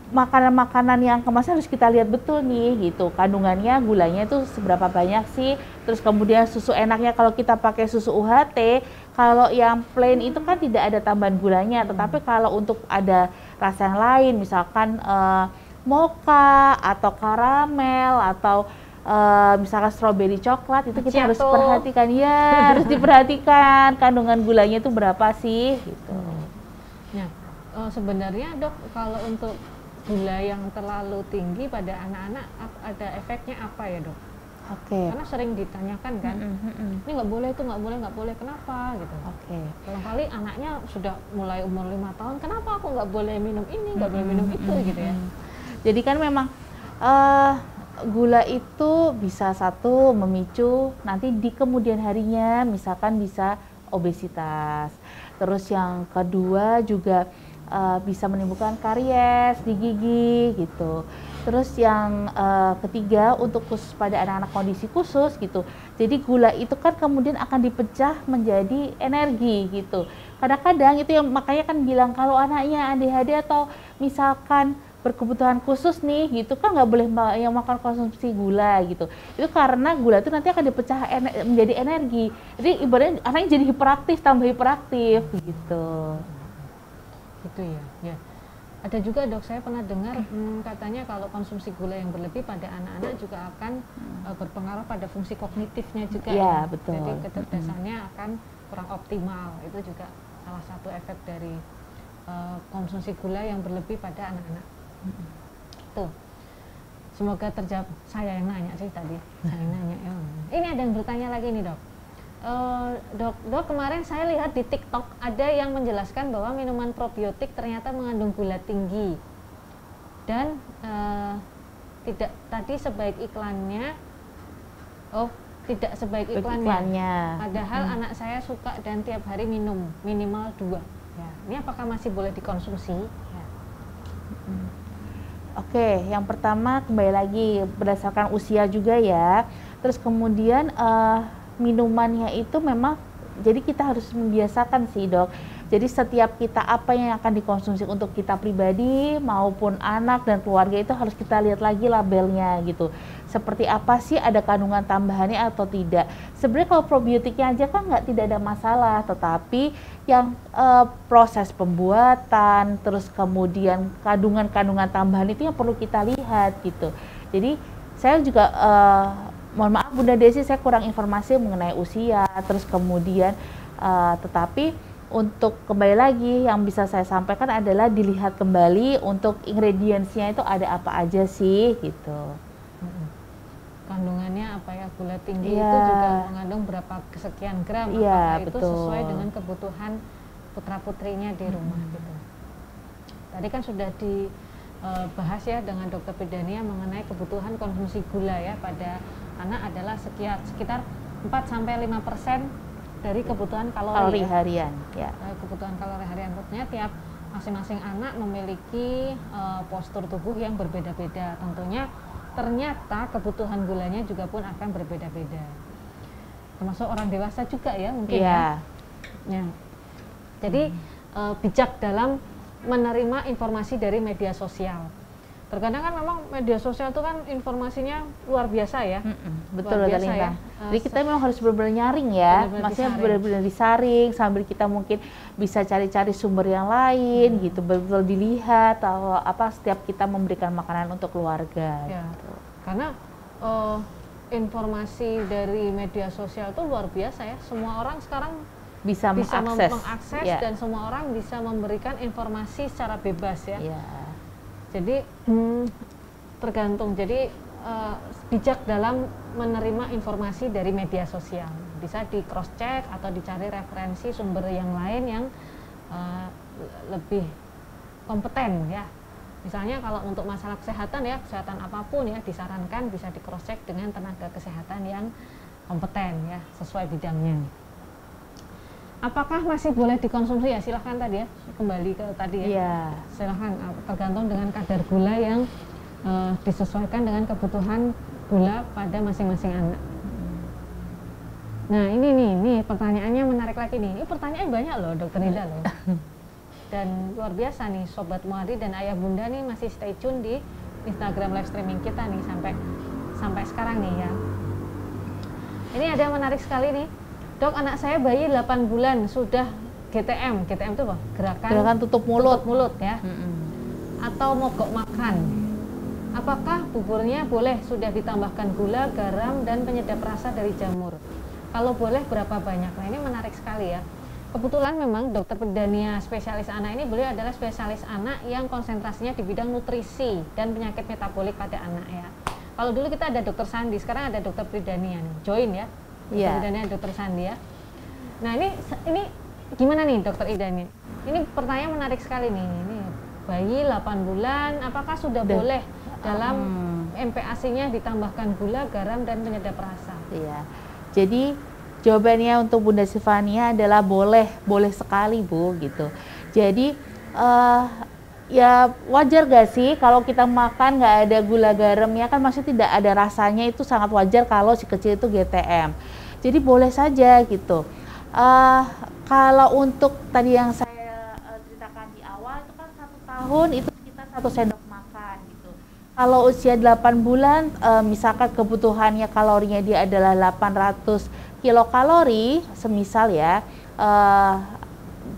makanan-makanan yang kemasan harus kita lihat betul nih gitu, kandungannya, gulanya itu seberapa banyak sih. Terus kemudian susu, enaknya kalau kita pakai susu UHT, kalau yang plain itu kan tidak ada tambahan gulanya, tetapi kalau untuk ada rasa yang lain, misalkan mocha atau karamel atau misalkan strawberry coklat, itu kita harus perhatikan ya, harus diperhatikan kandungan gulanya itu berapa sih gitu. Ya, sebenarnya Dok, kalau untuk gula yang terlalu tinggi pada anak-anak ada efeknya apa ya, Dok? Oke. Karena sering ditanyakan kan, ini nggak boleh, itu nggak boleh, kenapa gitu. Barangkali anaknya sudah mulai umur 5 tahun, kenapa aku nggak boleh minum ini, nggak boleh minum itu gitu ya. Jadi kan memang gula itu bisa satu memicu nanti di kemudian harinya misalkan bisa obesitas. Terus yang kedua juga bisa menimbulkan karies di gigi gitu. Terus yang ketiga untuk khusus pada anak-anak kondisi khusus gitu. Jadi gula itu kan kemudian akan dipecah menjadi energi gitu. Kadang-kadang itu yang makanya kan bilang kalau anaknya ADHD atau misalkan berkebutuhan khusus nih gitu kan nggak boleh yang makan konsumsi gula gitu. Itu karena gula itu nanti akan dipecah menjadi energi. Jadi ibaratnya anaknya jadi hiperaktif tambah hiperaktif gitu. Gitu ya. Ada juga dok, saya pernah dengar katanya kalau konsumsi gula yang berlebih pada anak-anak juga akan berpengaruh pada fungsi kognitifnya juga ya. Betul. Jadi kecerdasannya akan kurang optimal. Itu juga salah satu efek dari konsumsi gula yang berlebih pada anak-anak. Tuh. Semoga terjawab. Saya yang nanya sih tadi. Saya yang nanya. Ini ada yang bertanya lagi nih dok. Dok, kemarin saya lihat di TikTok ada yang menjelaskan bahwa minuman probiotik ternyata mengandung gula tinggi dan tidak tadi sebaik iklannya. Tidak sebaik iklannya. Padahal anak saya suka dan tiap hari minum minimal 2. Ya, ini apakah masih boleh dikonsumsi? Ya. Oke, yang pertama kembali lagi berdasarkan usia juga ya. Terus kemudian minumannya itu memang, jadi kita harus membiasakan sih dok. Jadi setiap kita apa yang akan dikonsumsi untuk kita pribadi maupun anak dan keluarga itu harus kita lihat lagi labelnya gitu. Seperti apa sih, ada kandungan tambahannya atau tidak. Sebenarnya kalau probiotiknya aja kan tidak ada masalah, tetapi yang proses pembuatan, terus kemudian kandungan-kandungan tambahan itu yang perlu kita lihat gitu. Jadi saya juga mohon maaf Bunda Desi, saya kurang informasi mengenai usia, terus kemudian tetapi untuk kembali lagi yang bisa saya sampaikan adalah dilihat kembali untuk ingredientsnya itu ada apa aja sih gitu. Kandungannya apa ya, gula tinggi itu juga mengandung berapa kesekian gram, apakah itu sesuai dengan kebutuhan putra-putrinya di rumah gitu. Tadi kan sudah dibahas ya dengan Dokter Pidania mengenai kebutuhan konsumsi gula ya pada anak adalah sekitar 4-5% dari kebutuhan kalori harian ya. Kebutuhan kalori harian, tentunya tiap masing-masing anak memiliki postur tubuh yang berbeda-beda. Tentunya ternyata kebutuhan gulanya juga pun akan berbeda-beda. Termasuk orang dewasa juga ya mungkin ya. Jadi bijak dalam menerima informasi dari media sosial. Terkadang kan memang media sosial itu kan informasinya luar biasa ya. Betul luar biasa ya. Jadi kita memang harus benar-benar nyaring ya. Maksudnya benar-benar disaring sambil kita mungkin bisa cari-cari sumber yang lain gitu, betul-betul dilihat atau apa setiap kita memberikan makanan untuk keluarga. Ya. Gitu. Karena informasi dari media sosial itu luar biasa ya. Semua orang sekarang bisa mengakses dan semua orang bisa memberikan informasi secara bebas ya. Jadi tergantung, jadi bijak dalam menerima informasi dari media sosial. Bisa di cross check atau dicari referensi sumber yang lain yang lebih kompeten ya. Misalnya kalau untuk masalah kesehatan ya, kesehatan apapun ya disarankan bisa di cross check dengan tenaga kesehatan yang kompeten ya, sesuai bidangnya. Apakah masih boleh dikonsumsi ya? Silahkan tadi ya, kembali ke tadi ya. Silahkan, tergantung dengan kadar gula yang disesuaikan dengan kebutuhan gula pada masing-masing anak. Nah ini pertanyaannya menarik lagi nih. Ini pertanyaan banyak loh Dokter Nida loh. Dan luar biasa nih Sobat Muadi dan Ayah Bunda nih masih stay tune di Instagram live streaming kita nih sampai sekarang nih ya. Ini ada yang menarik sekali nih. Dok, anak saya bayi 8 bulan sudah GTM. GTM itu apa? Gerakan tutup mulut ya. Atau mogok makan. Apakah buburnya boleh sudah ditambahkan gula, garam, dan penyedap rasa dari jamur? Kalau boleh berapa banyak? Nah ini menarik sekali ya. Kebetulan memang Dokter Pidania spesialis anak ini beliau adalah spesialis anak yang konsentrasinya di bidang nutrisi dan penyakit metabolik pada anak ya. Kalau dulu kita ada Dokter Sandi, sekarang ada Dokter Pidania nih. Join ya. Dokter Idania, Dokter Sandi ya. Nah ini gimana nih Dokter Idania? Ini pertanyaan menarik sekali nih. Ini bayi 8 bulan, apakah sudah boleh dalam MPASI-nya ditambahkan gula, garam, dan penyedap rasa? Iya. Jadi jawabannya untuk Bunda Sifania adalah boleh sekali Bu gitu. Jadi ya wajar gak sih kalau kita makan nggak ada gula garamnya, kan maksudnya tidak ada rasanya, itu sangat wajar kalau si kecil itu GTM. Jadi boleh saja gitu. Kalau untuk tadi yang saya ceritakan di awal itu kan 1 tahun itu sekitar 1 sendok makan gitu. Kalau usia 8 bulan misalkan kebutuhannya kalorinya dia adalah 800 kilokalori semisal ya.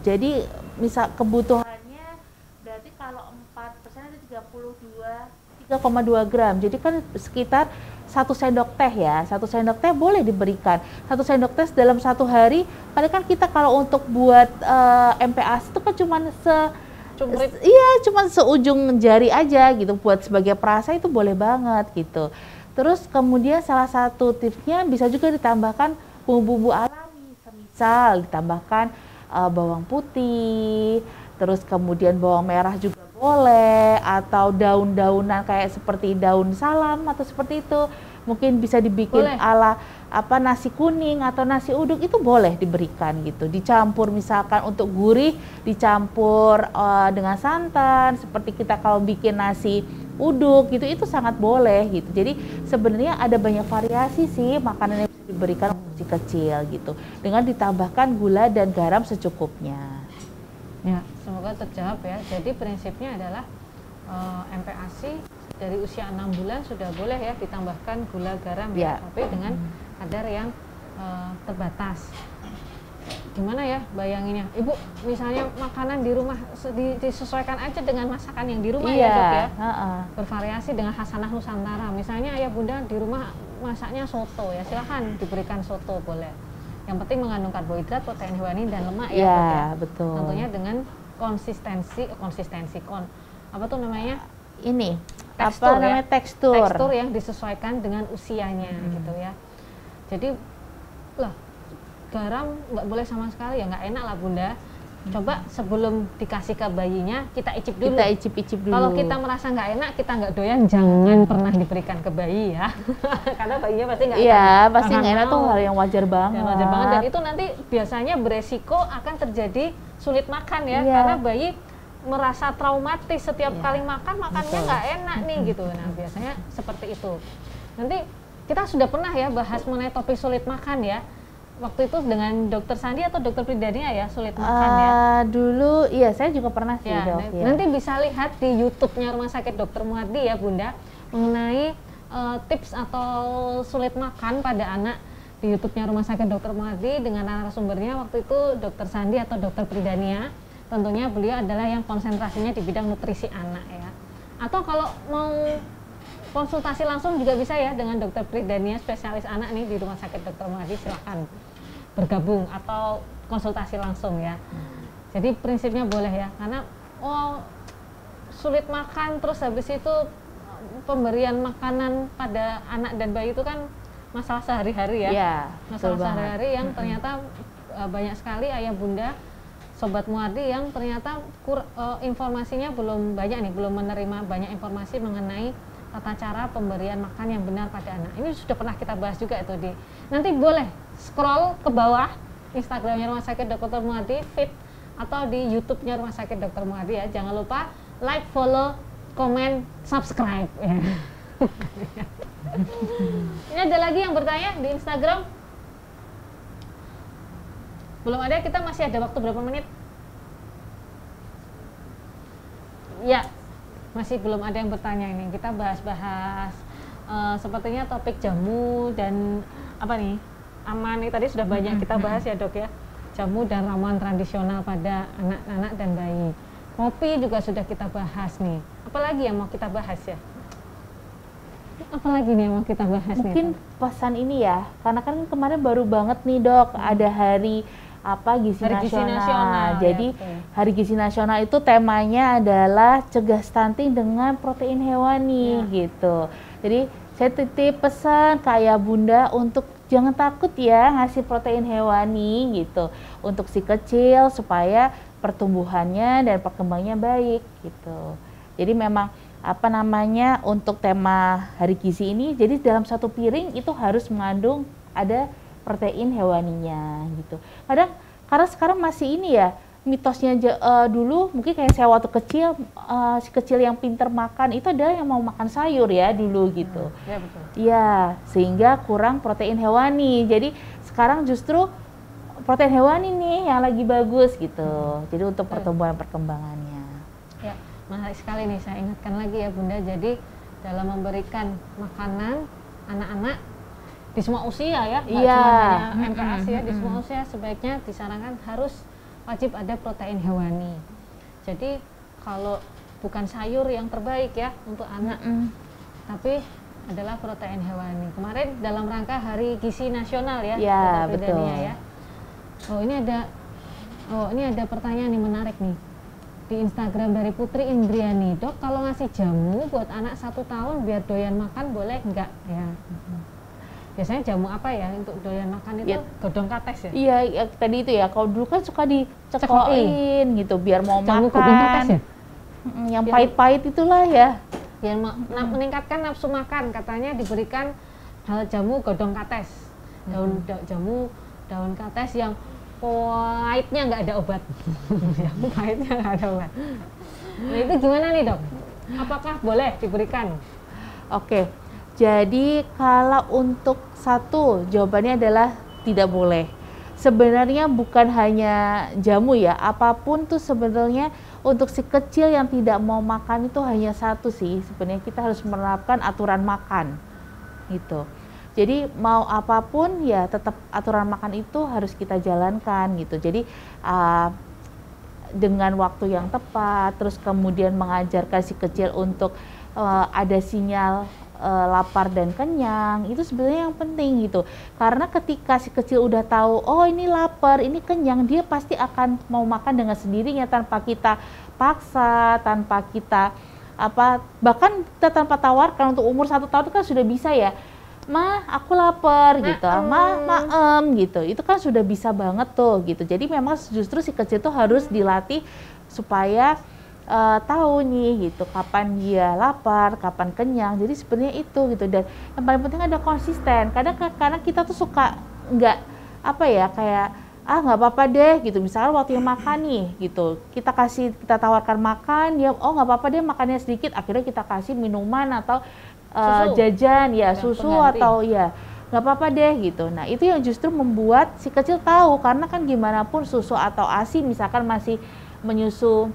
Jadi misal kebutuhannya berarti kalau 4 3,2 gram. Jadi kan sekitar 1 sendok teh ya. 1 sendok teh boleh diberikan. 1 sendok teh dalam 1 hari. Padahal kan kita kalau untuk buat MPASI itu kan cuma seujung jari aja gitu. Buat sebagai perasa itu boleh banget gitu. Terus kemudian salah satu tipsnya bisa juga ditambahkan bumbu-bumbu alami. Semisal ditambahkan bawang putih, terus kemudian bawang merah juga boleh, atau daun-daunan kayak seperti daun salam atau seperti itu. Mungkin bisa dibikin ala nasi kuning atau nasi uduk, itu boleh diberikan gitu. Dicampur misalkan untuk gurih, dicampur dengan santan seperti kita kalau bikin nasi uduk gitu, itu sangat boleh gitu. Jadi sebenarnya ada banyak variasi sih makanan yang bisa diberikan untuk si kecil gitu. Dengan ditambahkan gula dan garam secukupnya. Ya, semoga terjawab ya. Jadi prinsipnya adalah MPASI dari usia 6 bulan sudah boleh ya ditambahkan gula garam ya, tapi dengan kadar yang terbatas. Gimana ya bayanginnya, Ibu? Misalnya makanan di rumah disesuaikan aja dengan masakan yang di rumah ya, Dok ya. Bervariasi dengan khasanah Nusantara. Misalnya ayah bunda di rumah masaknya soto ya, silahkan diberikan soto boleh. Yang penting mengandung karbohidrat, protein hewani dan lemak ya, Dok ya. Betul. Tentunya dengan apa tuh namanya? Ini tekstur, apa namanya, tekstur yang disesuaikan dengan usianya gitu ya. Jadi lah garam nggak boleh sama sekali ya, nggak enak lah bunda. Coba sebelum dikasih ke bayinya kita icip dulu. Kita icip dulu. Kalau kita merasa nggak enak, kita nggak doyan, jangan pernah diberikan ke bayi ya. Karena bayinya pasti nggak enak. Iya, pasti nggak enak tuh hal yang wajar banget. Wajar banget, dan itu nanti biasanya beresiko akan terjadi sulit makan ya, karena bayi merasa traumatis setiap kali makannya nggak enak nih gitu. Nah biasanya seperti itu. Nanti kita sudah pernah ya bahas mengenai topik sulit makan ya. Waktu itu dengan Dokter Sandi atau Dokter Pridania ya, sulit makan ya? Dulu, iya saya juga pernah sih ya, Dok. Nanti bisa lihat di YouTube-nya Rumah Sakit Dr. Muardi ya Bunda, mengenai tips atau sulit makan pada anak di YouTube-nya Rumah Sakit Dr. Muardi dengan narasumbernya waktu itu Dokter Sandi atau Dokter Pridania. Tentunya beliau adalah yang konsentrasinya di bidang nutrisi anak ya. Atau kalau mau konsultasi langsung juga bisa ya dengan Dokter Pridania, spesialis anak nih di Rumah Sakit Dr. Muardi, silakan bergabung atau konsultasi langsung ya. Jadi prinsipnya boleh ya, karena sulit makan terus habis itu pemberian makanan pada anak dan bayi itu kan masalah sehari-hari ya. Masalah sehari-hari yang ternyata banyak sekali ayah bunda Sobat Muardi yang ternyata informasinya belum banyak nih, belum menerima banyak informasi mengenai tata cara pemberian makan yang benar pada anak. Ini sudah pernah kita bahas juga itu di. Nanti boleh scroll ke bawah Instagramnya Rumah Sakit Dr. Muardi, feed atau di YouTube-nya Rumah Sakit Dr. Muardi ya. Jangan lupa like, follow, komen, subscribe. Ya. Ini ada lagi yang bertanya di Instagram. Belum ada, kita masih ada waktu berapa menit? Ya. Masih belum ada yang bertanya ini. Kita bahas-bahas sepertinya topik jamu dan apa nih, aman nih, tadi sudah banyak kita bahas ya dok ya, jamu dan ramuan tradisional pada anak-anak dan bayi. Kopi juga sudah kita bahas nih. Apalagi yang mau kita bahas ya? Apalagi nih yang mau kita bahas? Mungkin nih, pesan ini ya, karena kan kemarin baru banget nih dok, ada hari Gizi Nasional. Jadi ya, Hari Gizi Nasional itu temanya adalah cegah stunting dengan protein hewani gitu. Jadi saya titip pesan ke ayah bunda untuk jangan takut ya ngasih protein hewani gitu untuk si kecil supaya pertumbuhannya dan perkembangannya baik gitu. Jadi memang untuk tema Hari Gizi ini, jadi dalam satu piring itu harus mengandung ada protein hewaninya gitu. Karena sekarang masih ini ya, mitosnya dulu mungkin kayak saya waktu kecil, si kecil yang pinter makan itu adalah yang mau makan sayur ya dulu gitu. Ya betul. Ya, sehingga kurang protein hewani. Jadi sekarang justru protein hewani nih yang lagi bagus gitu. Jadi untuk pertumbuhan perkembangannya. Ya, menarik sekali nih, saya ingatkan lagi ya Bunda. Jadi dalam memberikan makanan anak-anak di semua usia ya, nggak cuma hanya MPASI ya, di semua usia sebaiknya disarankan harus wajib ada protein hewani. Jadi kalau bukan sayur yang terbaik ya untuk anak, tapi adalah protein hewani. Kemarin dalam rangka Hari Gizi Nasional ya, Ya, Dr. betul. Pridania ya. Ini ada pertanyaan yang menarik nih di Instagram dari Putri Indriani. Dok, kalau ngasih jamu buat anak 1 tahun biar doyan makan boleh nggak ya? Biasanya jamu apa ya untuk doyan makan itu? Ya. Godong kates ya? Iya, ya, tadi itu ya. Kalau dulu kan suka dicekokin gitu biar mau Jamu godong kates makan. ya? Yang pahit-pahit itulah ya. Biar meningkatkan nafsu makan, katanya diberikan jamu godong kates. Daun kates yang pahitnya nggak ada obat. Pahitnya nggak ada obat. Nah itu gimana nih dok? Apakah boleh diberikan? Oke, jadi kalau untuk satu, jawabannya adalah tidak boleh. Sebenarnya bukan hanya jamu ya, apapun tuh sebenarnya untuk si kecil yang tidak mau makan itu hanya satu sih. Sebenarnya kita harus menerapkan aturan makan gitu. Jadi mau apapun ya tetap aturan makan itu harus kita jalankan gitu. Jadi dengan waktu yang tepat, terus kemudian mengajarkan si kecil untuk ada sinyal lapar dan kenyang, itu sebenarnya yang penting gitu. Karena ketika si kecil udah tahu, oh ini lapar, ini kenyang, dia pasti akan mau makan dengan sendirinya tanpa kita paksa, tanpa kita bahkan kita tanpa tawarkan. Untuk umur 1 tahun kan sudah bisa ya, Ma, aku lapar gitu, gitu. Itu kan sudah bisa banget tuh gitu. Jadi memang justru si kecil tuh harus dilatih supaya tahu nih gitu kapan dia lapar, kapan kenyang. Jadi sebenarnya itu gitu. Dan yang paling penting ada konsisten. Kadang kita tuh suka nggak kayak nggak apa-apa deh gitu. Misalnya waktu yang makan nih gitu, kita tawarkan makan, dia nggak apa-apa deh makannya sedikit. Akhirnya kita kasih minuman atau jajan ya, susu pengganti. Atau ya nggak apa-apa deh gitu. Nah itu yang justru membuat si kecil tahu, karena kan gimana pun susu atau ASI misalkan masih menyusu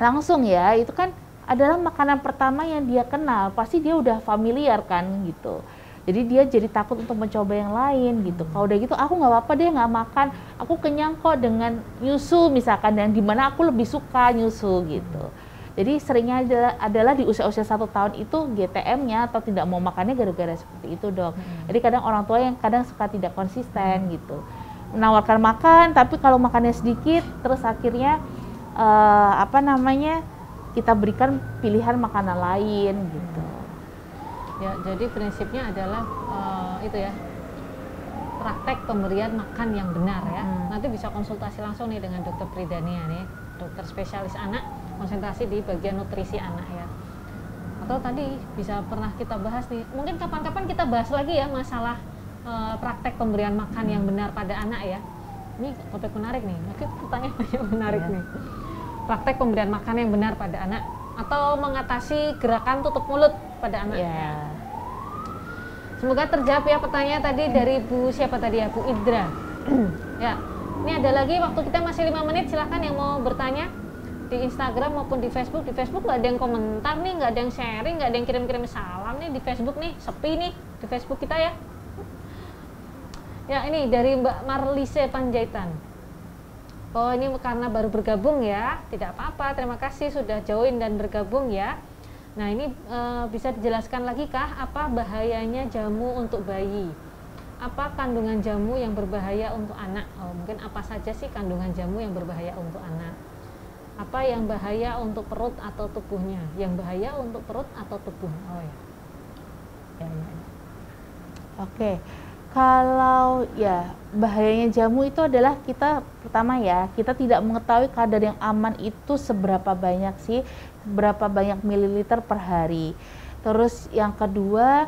langsung ya, itu kan adalah makanan pertama yang dia kenal, pasti dia udah familiar kan gitu. Jadi dia jadi takut untuk mencoba yang lain gitu. Kalau udah gitu aku nggak apa-apa deh nggak makan, aku kenyang kok dengan nyusu misalkan, dan dimana aku lebih suka nyusu gitu. Jadi seringnya adalah di usia-usia 1 tahun itu GTM-nya atau tidak mau makannya gara-gara seperti itu dok. Jadi kadang orang tua yang kadang suka tidak konsisten gitu, menawarkan makan tapi kalau makannya sedikit, terus akhirnya kita berikan pilihan makanan lain gitu. Ya, jadi prinsipnya adalah itu ya, praktek pemberian makan yang benar ya. Nanti bisa konsultasi langsung nih dengan Dokter Pridania nih, dokter spesialis anak, konsentrasi di bagian nutrisi anak ya. Atau tadi bisa pernah kita bahas nih, mungkin kapan-kapan kita bahas lagi ya masalah praktek pemberian makan yang benar pada anak ya. Ini topik menarik nih, mungkin pertanyaan yang menarik nih. Praktek pemberian makan yang benar pada anak atau mengatasi gerakan tutup mulut pada anak. Yeah. Semoga terjawab ya pertanyaan tadi dari Bu siapa tadi ya, Bu Idra. Ya, ini ada lagi, waktu kita masih 5 menit, silahkan yang mau bertanya di Instagram maupun di Facebook. Di Facebook nggak ada yang komentar nih, nggak ada yang sharing, nggak ada yang kirim-kirim salam nih di Facebook nih, sepi nih di Facebook kita ya. Ya ini dari Mbak Marlise Panjaitan. Oh ini karena baru bergabung ya, tidak apa-apa, terima kasih sudah join dan bergabung ya. Nah ini bisa dijelaskan lagi kah apa bahayanya jamu untuk bayi? Apa kandungan jamu yang berbahaya untuk anak? Oh mungkin apa saja sih kandungan jamu yang berbahaya untuk anak? Apa yang bahaya untuk perut atau tubuhnya? Yang bahaya untuk perut atau tubuh? Oh ya. Oke. Kalau ya bahayanya jamu itu adalah kita pertama ya, kita tidak mengetahui kadar yang aman itu seberapa banyak sih, berapa banyak mililiter per hari. Terus yang kedua,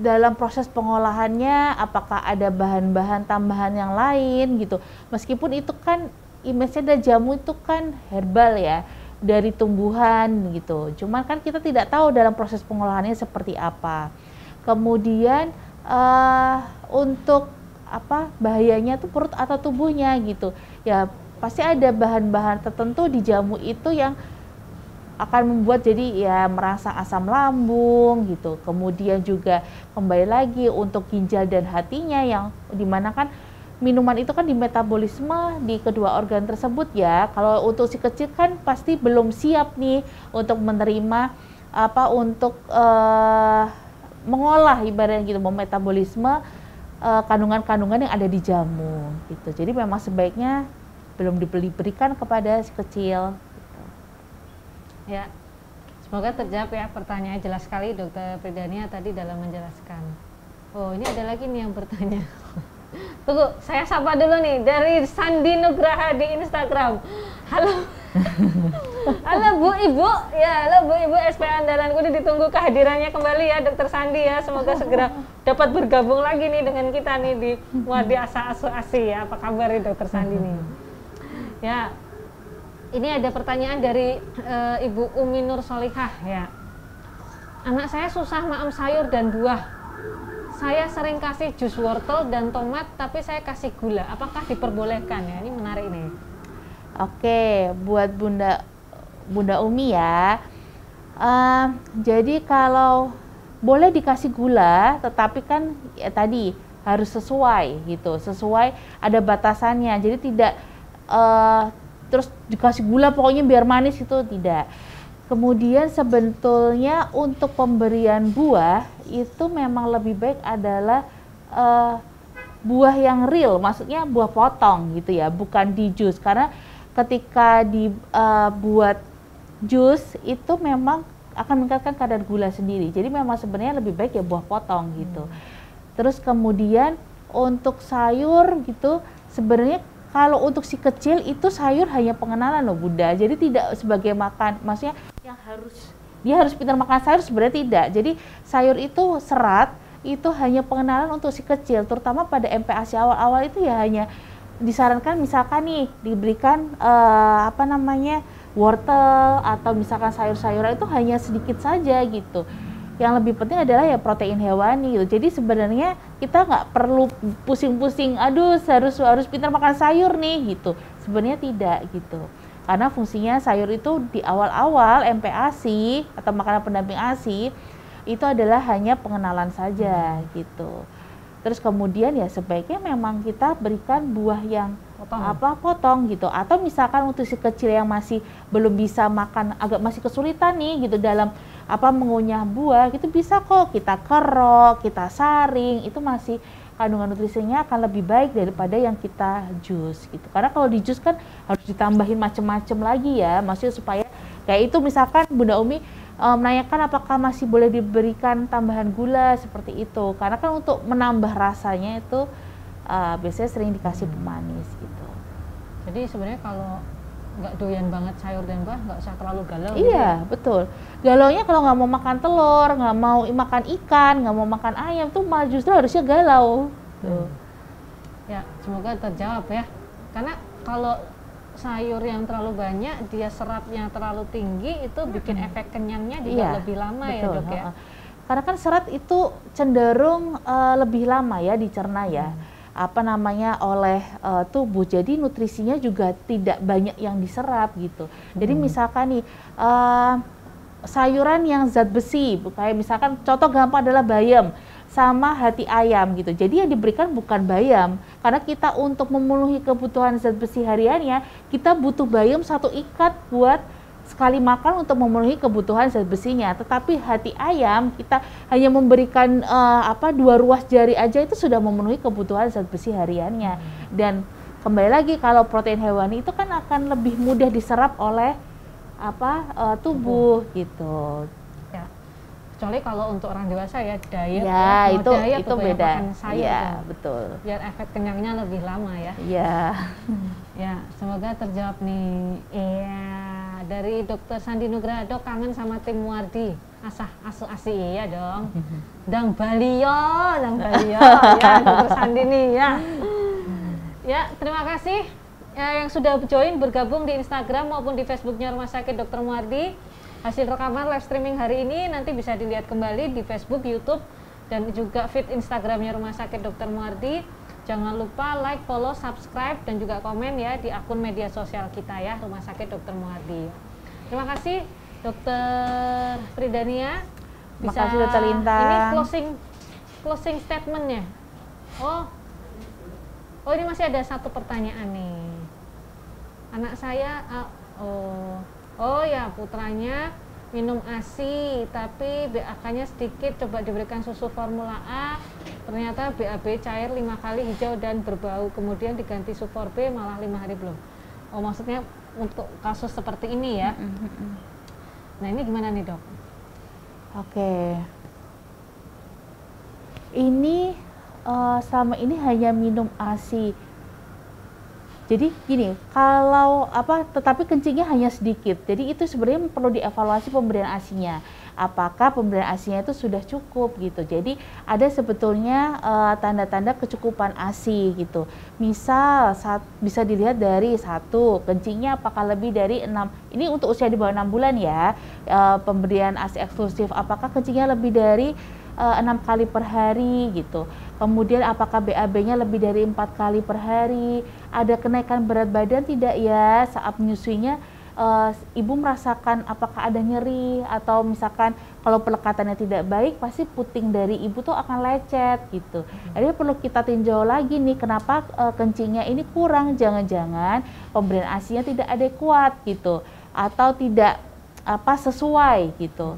dalam proses pengolahannya apakah ada bahan-bahan tambahan yang lain gitu. Meskipun itu kan image-nya dari jamu itu kan herbal ya, dari tumbuhan gitu. Cuman kan kita tidak tahu dalam proses pengolahannya seperti apa. Kemudian untuk bahayanya tuh perut atau tubuhnya gitu ya, pasti ada bahan-bahan tertentu di jamu itu yang akan membuat jadi ya merangsang asam lambung gitu. Kemudian juga kembali lagi untuk ginjal dan hatinya yang dimana kan minuman itu kan di metabolisme di kedua organ tersebut ya. Kalau untuk si kecil kan pasti belum siap nih untuk menerima untuk mengolah ibaratnya gitu, memetabolisme kandungan-kandungan yang ada di jamu gitu. Jadi memang sebaiknya belum diberikan kepada si kecil gitu. Ya, semoga terjawab ya pertanyaannya, jelas sekali Dokter Fridania tadi dalam menjelaskan. Oh, ini ada lagi nih yang bertanya. Tunggu, saya sapa dulu nih dari Sandi Nugraha di Instagram. Halo. Halo Bu Ibu. Ya, halo Bu Ibu SP Andalanku, ditunggu kehadirannya kembali ya Dokter Sandi ya. Semoga segera dapat bergabung lagi nih dengan kita nih di Muardi Asa Asu Asi ya. Apa kabar nih Dokter Sandi nih? Ya. Ini ada pertanyaan dari Ibu Umi Nur Solihah ya. Anak saya susah makan sayur dan buah. Saya sering kasih jus wortel dan tomat, tapi saya kasih gula. Apakah diperbolehkan ya? Ini menarik nih. Oke, buat Bunda Umi ya. Jadi kalau boleh dikasih gula, tetapi kan ya tadi harus sesuai gitu, sesuai ada batasannya. Jadi tidak terus dikasih gula pokoknya biar manis itu tidak. Kemudian sebetulnya untuk pemberian buah itu memang lebih baik adalah buah yang real, maksudnya buah potong gitu ya, bukan di jus. Karena ketika dibuat jus itu memang akan meningkatkan kadar gula sendiri. Jadi memang sebenarnya lebih baik ya buah potong gitu. Terus kemudian untuk sayur gitu, sebenarnya kalau untuk si kecil itu sayur hanya pengenalan loh Bunda. Jadi tidak sebagai makan, maksudnya yang dia harus pintar makan sayur sebenarnya tidak. Jadi sayur itu serat itu hanya pengenalan untuk si kecil, terutama pada MPASI awal-awal itu ya hanya disarankan misalkan nih diberikan wortel atau misalkan sayur-sayuran itu hanya sedikit saja gitu. Yang lebih penting adalah ya protein hewani gitu. Jadi sebenarnya kita nggak perlu pusing-pusing, aduh harus pintar makan sayur nih gitu. Sebenarnya tidak gitu. Karena fungsinya sayur itu di awal-awal MPASI atau makanan pendamping ASI itu adalah hanya pengenalan saja gitu. Terus kemudian ya sebaiknya memang kita berikan buah yang potong gitu, atau misalkan untuk si kecil yang masih belum bisa makan, agak masih kesulitan nih gitu dalam mengunyah buah gitu, bisa kok kita kerok, kita saring, itu masih kandungan nutrisinya akan lebih baik daripada yang kita jus gitu. Karena kalau di jus kan harus ditambahin macem-macem lagi ya, maksudnya supaya kayak itu misalkan Bunda Umi menanyakan apakah masih boleh diberikan tambahan gula seperti itu, karena kan untuk menambah rasanya itu biasanya sering dikasih pemanis gitu. Jadi sebenarnya kalau nggak doyan banget sayur dan buah nggak usah terlalu galau. Iya gitu ya? Betul. Galaunya kalau nggak mau makan telur, nggak mau makan ikan, nggak mau makan ayam tuh malah justru harusnya galau. Tuh. Ya semoga terjawab ya. Karena kalau sayur yang terlalu banyak, dia seratnya terlalu tinggi, itu bikin efek kenyangnya juga lebih lama. Betul, ya Dok ya. Karena kan serat itu cenderung lebih lama ya dicerna ya, oleh tubuh. Jadi nutrisinya juga tidak banyak yang diserap gitu. Jadi misalkan nih sayuran yang zat besi, kayak misalkan contoh gampang adalah bayam sama hati ayam gitu. Jadi yang diberikan bukan bayam, karena kita untuk memenuhi kebutuhan zat besi hariannya, kita butuh bayam 1 ikat buat sekali makan untuk memenuhi kebutuhan zat besinya. Tetapi hati ayam kita hanya memberikan 2 ruas jari aja itu sudah memenuhi kebutuhan zat besi hariannya. Dan kembali lagi kalau protein hewani itu kan akan lebih mudah diserap oleh tubuh gitu. Kecuali kalau untuk orang dewasa ya diet ya, itu beda. Sayur, ya betul, biar efek kenyangnya lebih lama ya. Ya semoga terjawab nih. Iya, dari Dokter Sandi Nugraha, Dok kangen sama tim Muardi Asu Asi ya dong. Dang Balio ya Dokter Sandi nih ya. Ya terima kasih yang sudah join bergabung di Instagram maupun di Facebooknya Rumah Sakit Dr. Muardi. Hasil rekaman live streaming hari ini nanti bisa dilihat kembali di Facebook, YouTube, dan juga feed Instagramnya Rumah Sakit Dr. Muardi. Jangan lupa like, follow, subscribe, dan juga komen ya di akun media sosial kita ya, Rumah Sakit Dr. Muardi. Terima kasih Dokter Fridania. Terima kasih Dr. Lintang. Ini closing statementnya. Oh Oh, ini masih ada satu pertanyaan nih. Anak saya, oh ya, putranya minum ASI, tapi BAK-nya sedikit, coba diberikan susu formula A, ternyata BAB cair 5 kali hijau dan berbau, kemudian diganti Sufor B malah 5 hari belum. Oh, maksudnya untuk kasus seperti ini ya. Nah, ini gimana nih, Dok? Oke. Ini selama ini hanya minum ASI. Jadi gini, kalau tetapi kencingnya hanya sedikit. Jadi itu sebenarnya perlu dievaluasi pemberian ASI-nya. Apakah pemberian ASI-nya itu sudah cukup gitu. Jadi ada sebetulnya tanda-tanda kecukupan ASI gitu. Misal bisa dilihat dari satu, kencingnya apakah lebih dari 6. Ini untuk usia di bawah 6 bulan ya. Pemberian ASI eksklusif, apakah kencingnya lebih dari 6 kali per hari gitu. Kemudian apakah BAB-nya lebih dari 4 kali per hari? Ada kenaikan berat badan tidak ya saat menyusuinya? Ibu merasakan apakah ada nyeri atau misalkan kalau pelekatannya tidak baik pasti puting dari ibu tuh akan lecet gitu. Jadi perlu kita tinjau lagi nih kenapa kencingnya ini kurang, jangan-jangan pemberian ASI-nya tidak adekuat gitu atau tidak sesuai gitu.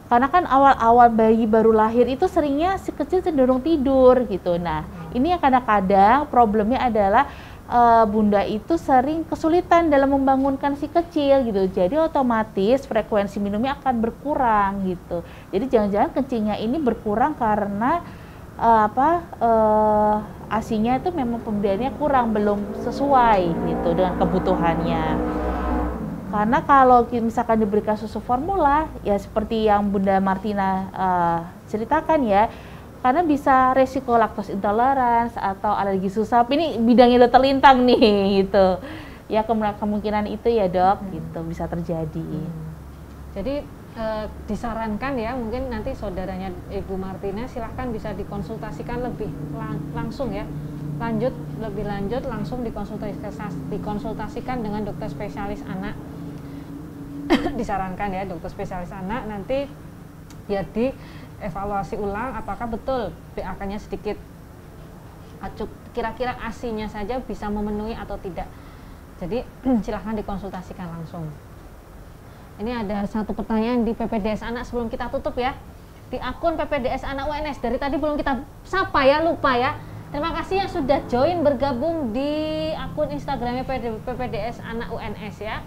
Karena kan awal-awal bayi baru lahir itu seringnya si kecil cenderung tidur gitu. Nah, ini yang kadang-kadang problemnya adalah bunda itu sering kesulitan dalam membangunkan si kecil gitu. Jadi otomatis frekuensi minumnya akan berkurang gitu. Jadi jangan-jangan kencingnya ini berkurang karena ASI-nya itu memang pemberiannya kurang, belum sesuai gitu dengan kebutuhannya. Karena kalau misalkan diberikan susu formula, ya seperti yang Bunda Martina ceritakan ya, karena bisa resiko laktos intolerance atau alergi susap. Ini bidangnya Dokter Lintang nih gitu. Ya kemungkinan itu ya Dok, gitu bisa terjadi. Jadi disarankan ya, mungkin nanti saudaranya Ibu Martina silahkan bisa dikonsultasikan lebih langsung ya. Lebih lanjut langsung dikonsultasikan dengan dokter spesialis anak. Disarankan ya dokter spesialis anak nanti ya dievaluasi ulang apakah betul BAK-nya sedikit, kira-kira ASI-nya saja bisa memenuhi atau tidak. Jadi silahkan dikonsultasikan langsung. Ini ada satu pertanyaan di PPDS Anak sebelum kita tutup ya, di akun PPDS Anak UNS. Dari tadi belum kita sapa ya, lupa ya. Terima kasih yang sudah join bergabung di akun Instagramnya PPDS Anak UNS ya.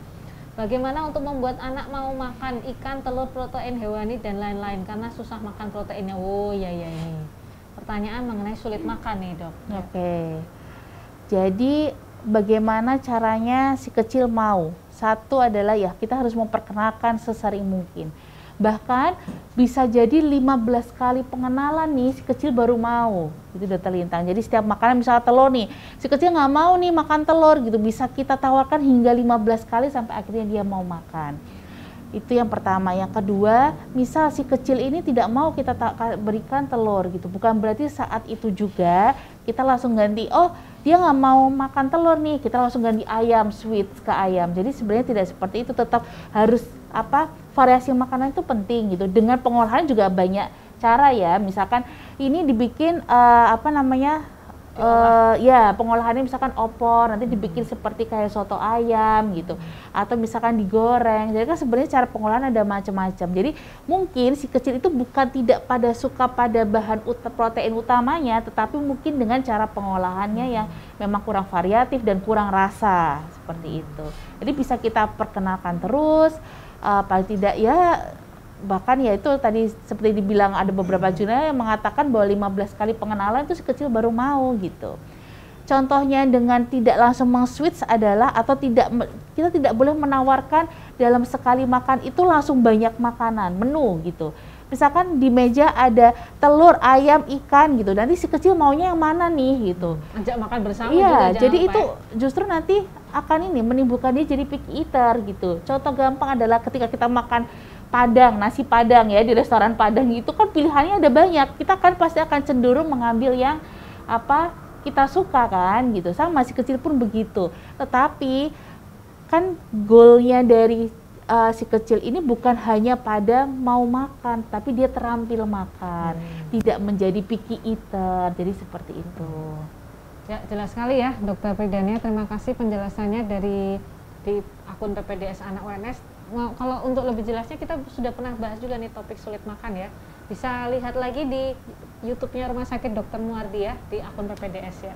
Bagaimana untuk membuat anak mau makan ikan, telur, protein hewani dan lain-lain karena susah makan proteinnya. Oh ya ini pertanyaan mengenai sulit makan nih Dok. Oke. Jadi bagaimana caranya si kecil mau? Satu adalah ya kita harus memperkenalkan sesering mungkin. Bahkan bisa jadi 15 kali pengenalan nih si kecil baru mau. Itu Dokter Lintang. Jadi setiap makanan misalnya telur nih, si kecil nggak mau nih makan telur gitu, bisa kita tawarkan hingga 15 kali sampai akhirnya dia mau makan. Itu yang pertama. Yang kedua, misal si kecil ini tidak mau kita berikan telur gitu, bukan berarti saat itu juga kita langsung ganti, oh dia nggak mau makan telur nih, kita langsung ganti ayam, switch ke ayam. Jadi sebenarnya tidak seperti itu, tetap harus variasi makanan itu penting gitu. Dengan pengolahan juga banyak cara ya, misalkan ini dibikin ya pengolahannya misalkan opor, nanti dibikin seperti kayak soto ayam gitu, atau misalkan digoreng. Jadi kan sebenarnya cara pengolahan ada macam-macam. Jadi mungkin si kecil itu bukan tidak suka pada bahan protein utamanya, tetapi mungkin dengan cara pengolahannya yang memang kurang variatif dan kurang rasa seperti itu. Jadi bisa kita perkenalkan terus, paling tidak ya. Bahkan ya itu tadi seperti dibilang ada beberapa jurnal yang mengatakan bahwa 15 kali pengenalan itu si kecil baru mau gitu. Contohnya dengan tidak langsung meng-switch adalah kita tidak boleh menawarkan dalam sekali makan itu langsung banyak makanan, menu gitu. Misalkan di meja ada telur, ayam, ikan gitu. Nanti si kecil maunya yang mana nih gitu. Ajak makan bersama iya, juga. Jadi itu justru nanti akan menimbulkan dia jadi picky eater gitu. Contoh gampang adalah ketika kita makan nasi padang ya di restoran Padang itu kan pilihannya ada banyak. Kita kan pasti akan cenderung mengambil yang kita suka kan gitu. Sama si kecil pun begitu. Tetapi kan goalnya dari si kecil ini bukan hanya pada mau makan, tapi dia terampil makan, tidak menjadi picky eater. Jadi seperti itu. Ya, jelas sekali ya Dokter Pridania, terima kasih penjelasannya di akun PPDS Anak UNS. Kalau untuk lebih jelasnya kita sudah pernah bahas juga nih topik sulit makan ya. Bisa lihat lagi di YouTube-nya Rumah Sakit Dr. Muardi ya, di akun PPDS ya.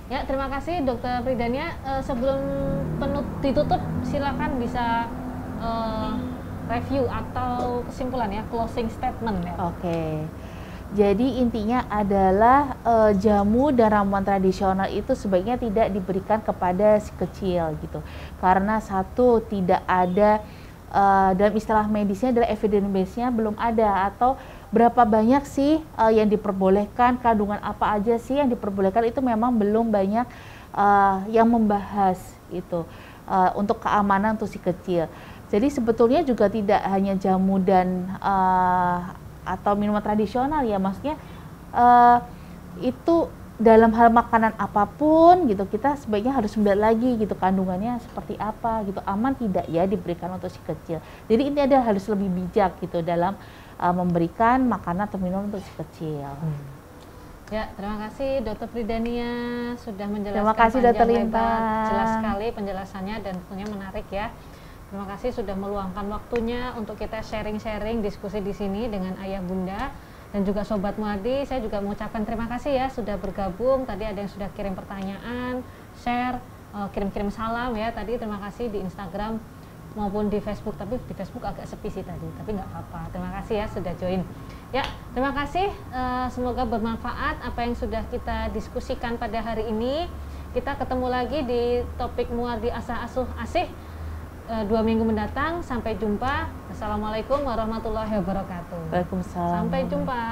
Ya, terima kasih Dokter Pridania. Sebelum ditutup, silakan bisa review atau kesimpulan ya, closing statement ya. Oke. Jadi intinya adalah jamu dan ramuan tradisional itu sebaiknya tidak diberikan kepada si kecil gitu. Karena satu, tidak ada dalam istilah medisnya adalah evidence base-nya belum ada, atau berapa banyak sih yang diperbolehkan, kandungan apa aja sih yang diperbolehkan, itu memang belum banyak yang membahas itu untuk keamanan untuk si kecil. Jadi sebetulnya juga tidak hanya jamu dan atau minuman tradisional ya, maksudnya itu dalam hal makanan apapun gitu, kita sebaiknya harus melihat lagi gitu kandungannya seperti apa gitu, aman tidak ya diberikan untuk si kecil. Jadi ini harus lebih bijak gitu dalam memberikan makanan atau minuman untuk si kecil. Ya, terima kasih Dokter Pridania sudah menjelaskan. Terima kasih Dokter Linta. Jelas sekali penjelasannya dan tentunya menarik ya. Terima kasih sudah meluangkan waktunya untuk kita sharing-sharing diskusi di sini dengan Ayah Bunda dan juga Sobat Muardi. Saya juga mengucapkan terima kasih ya sudah bergabung. Tadi ada yang sudah kirim pertanyaan, share, kirim-kirim salam ya. Tadi terima kasih di Instagram maupun di Facebook. Tapi di Facebook agak sepi sih tadi, tapi nggak apa-apa. Terima kasih ya sudah join. Ya, terima kasih. Semoga bermanfaat apa yang sudah kita diskusikan pada hari ini. Kita ketemu lagi di topik Muardi Asah Asuh Asih 2 minggu mendatang. Sampai jumpa. Assalamualaikum warahmatullahi wabarakatuh. Waalaikumsalam. Sampai jumpa.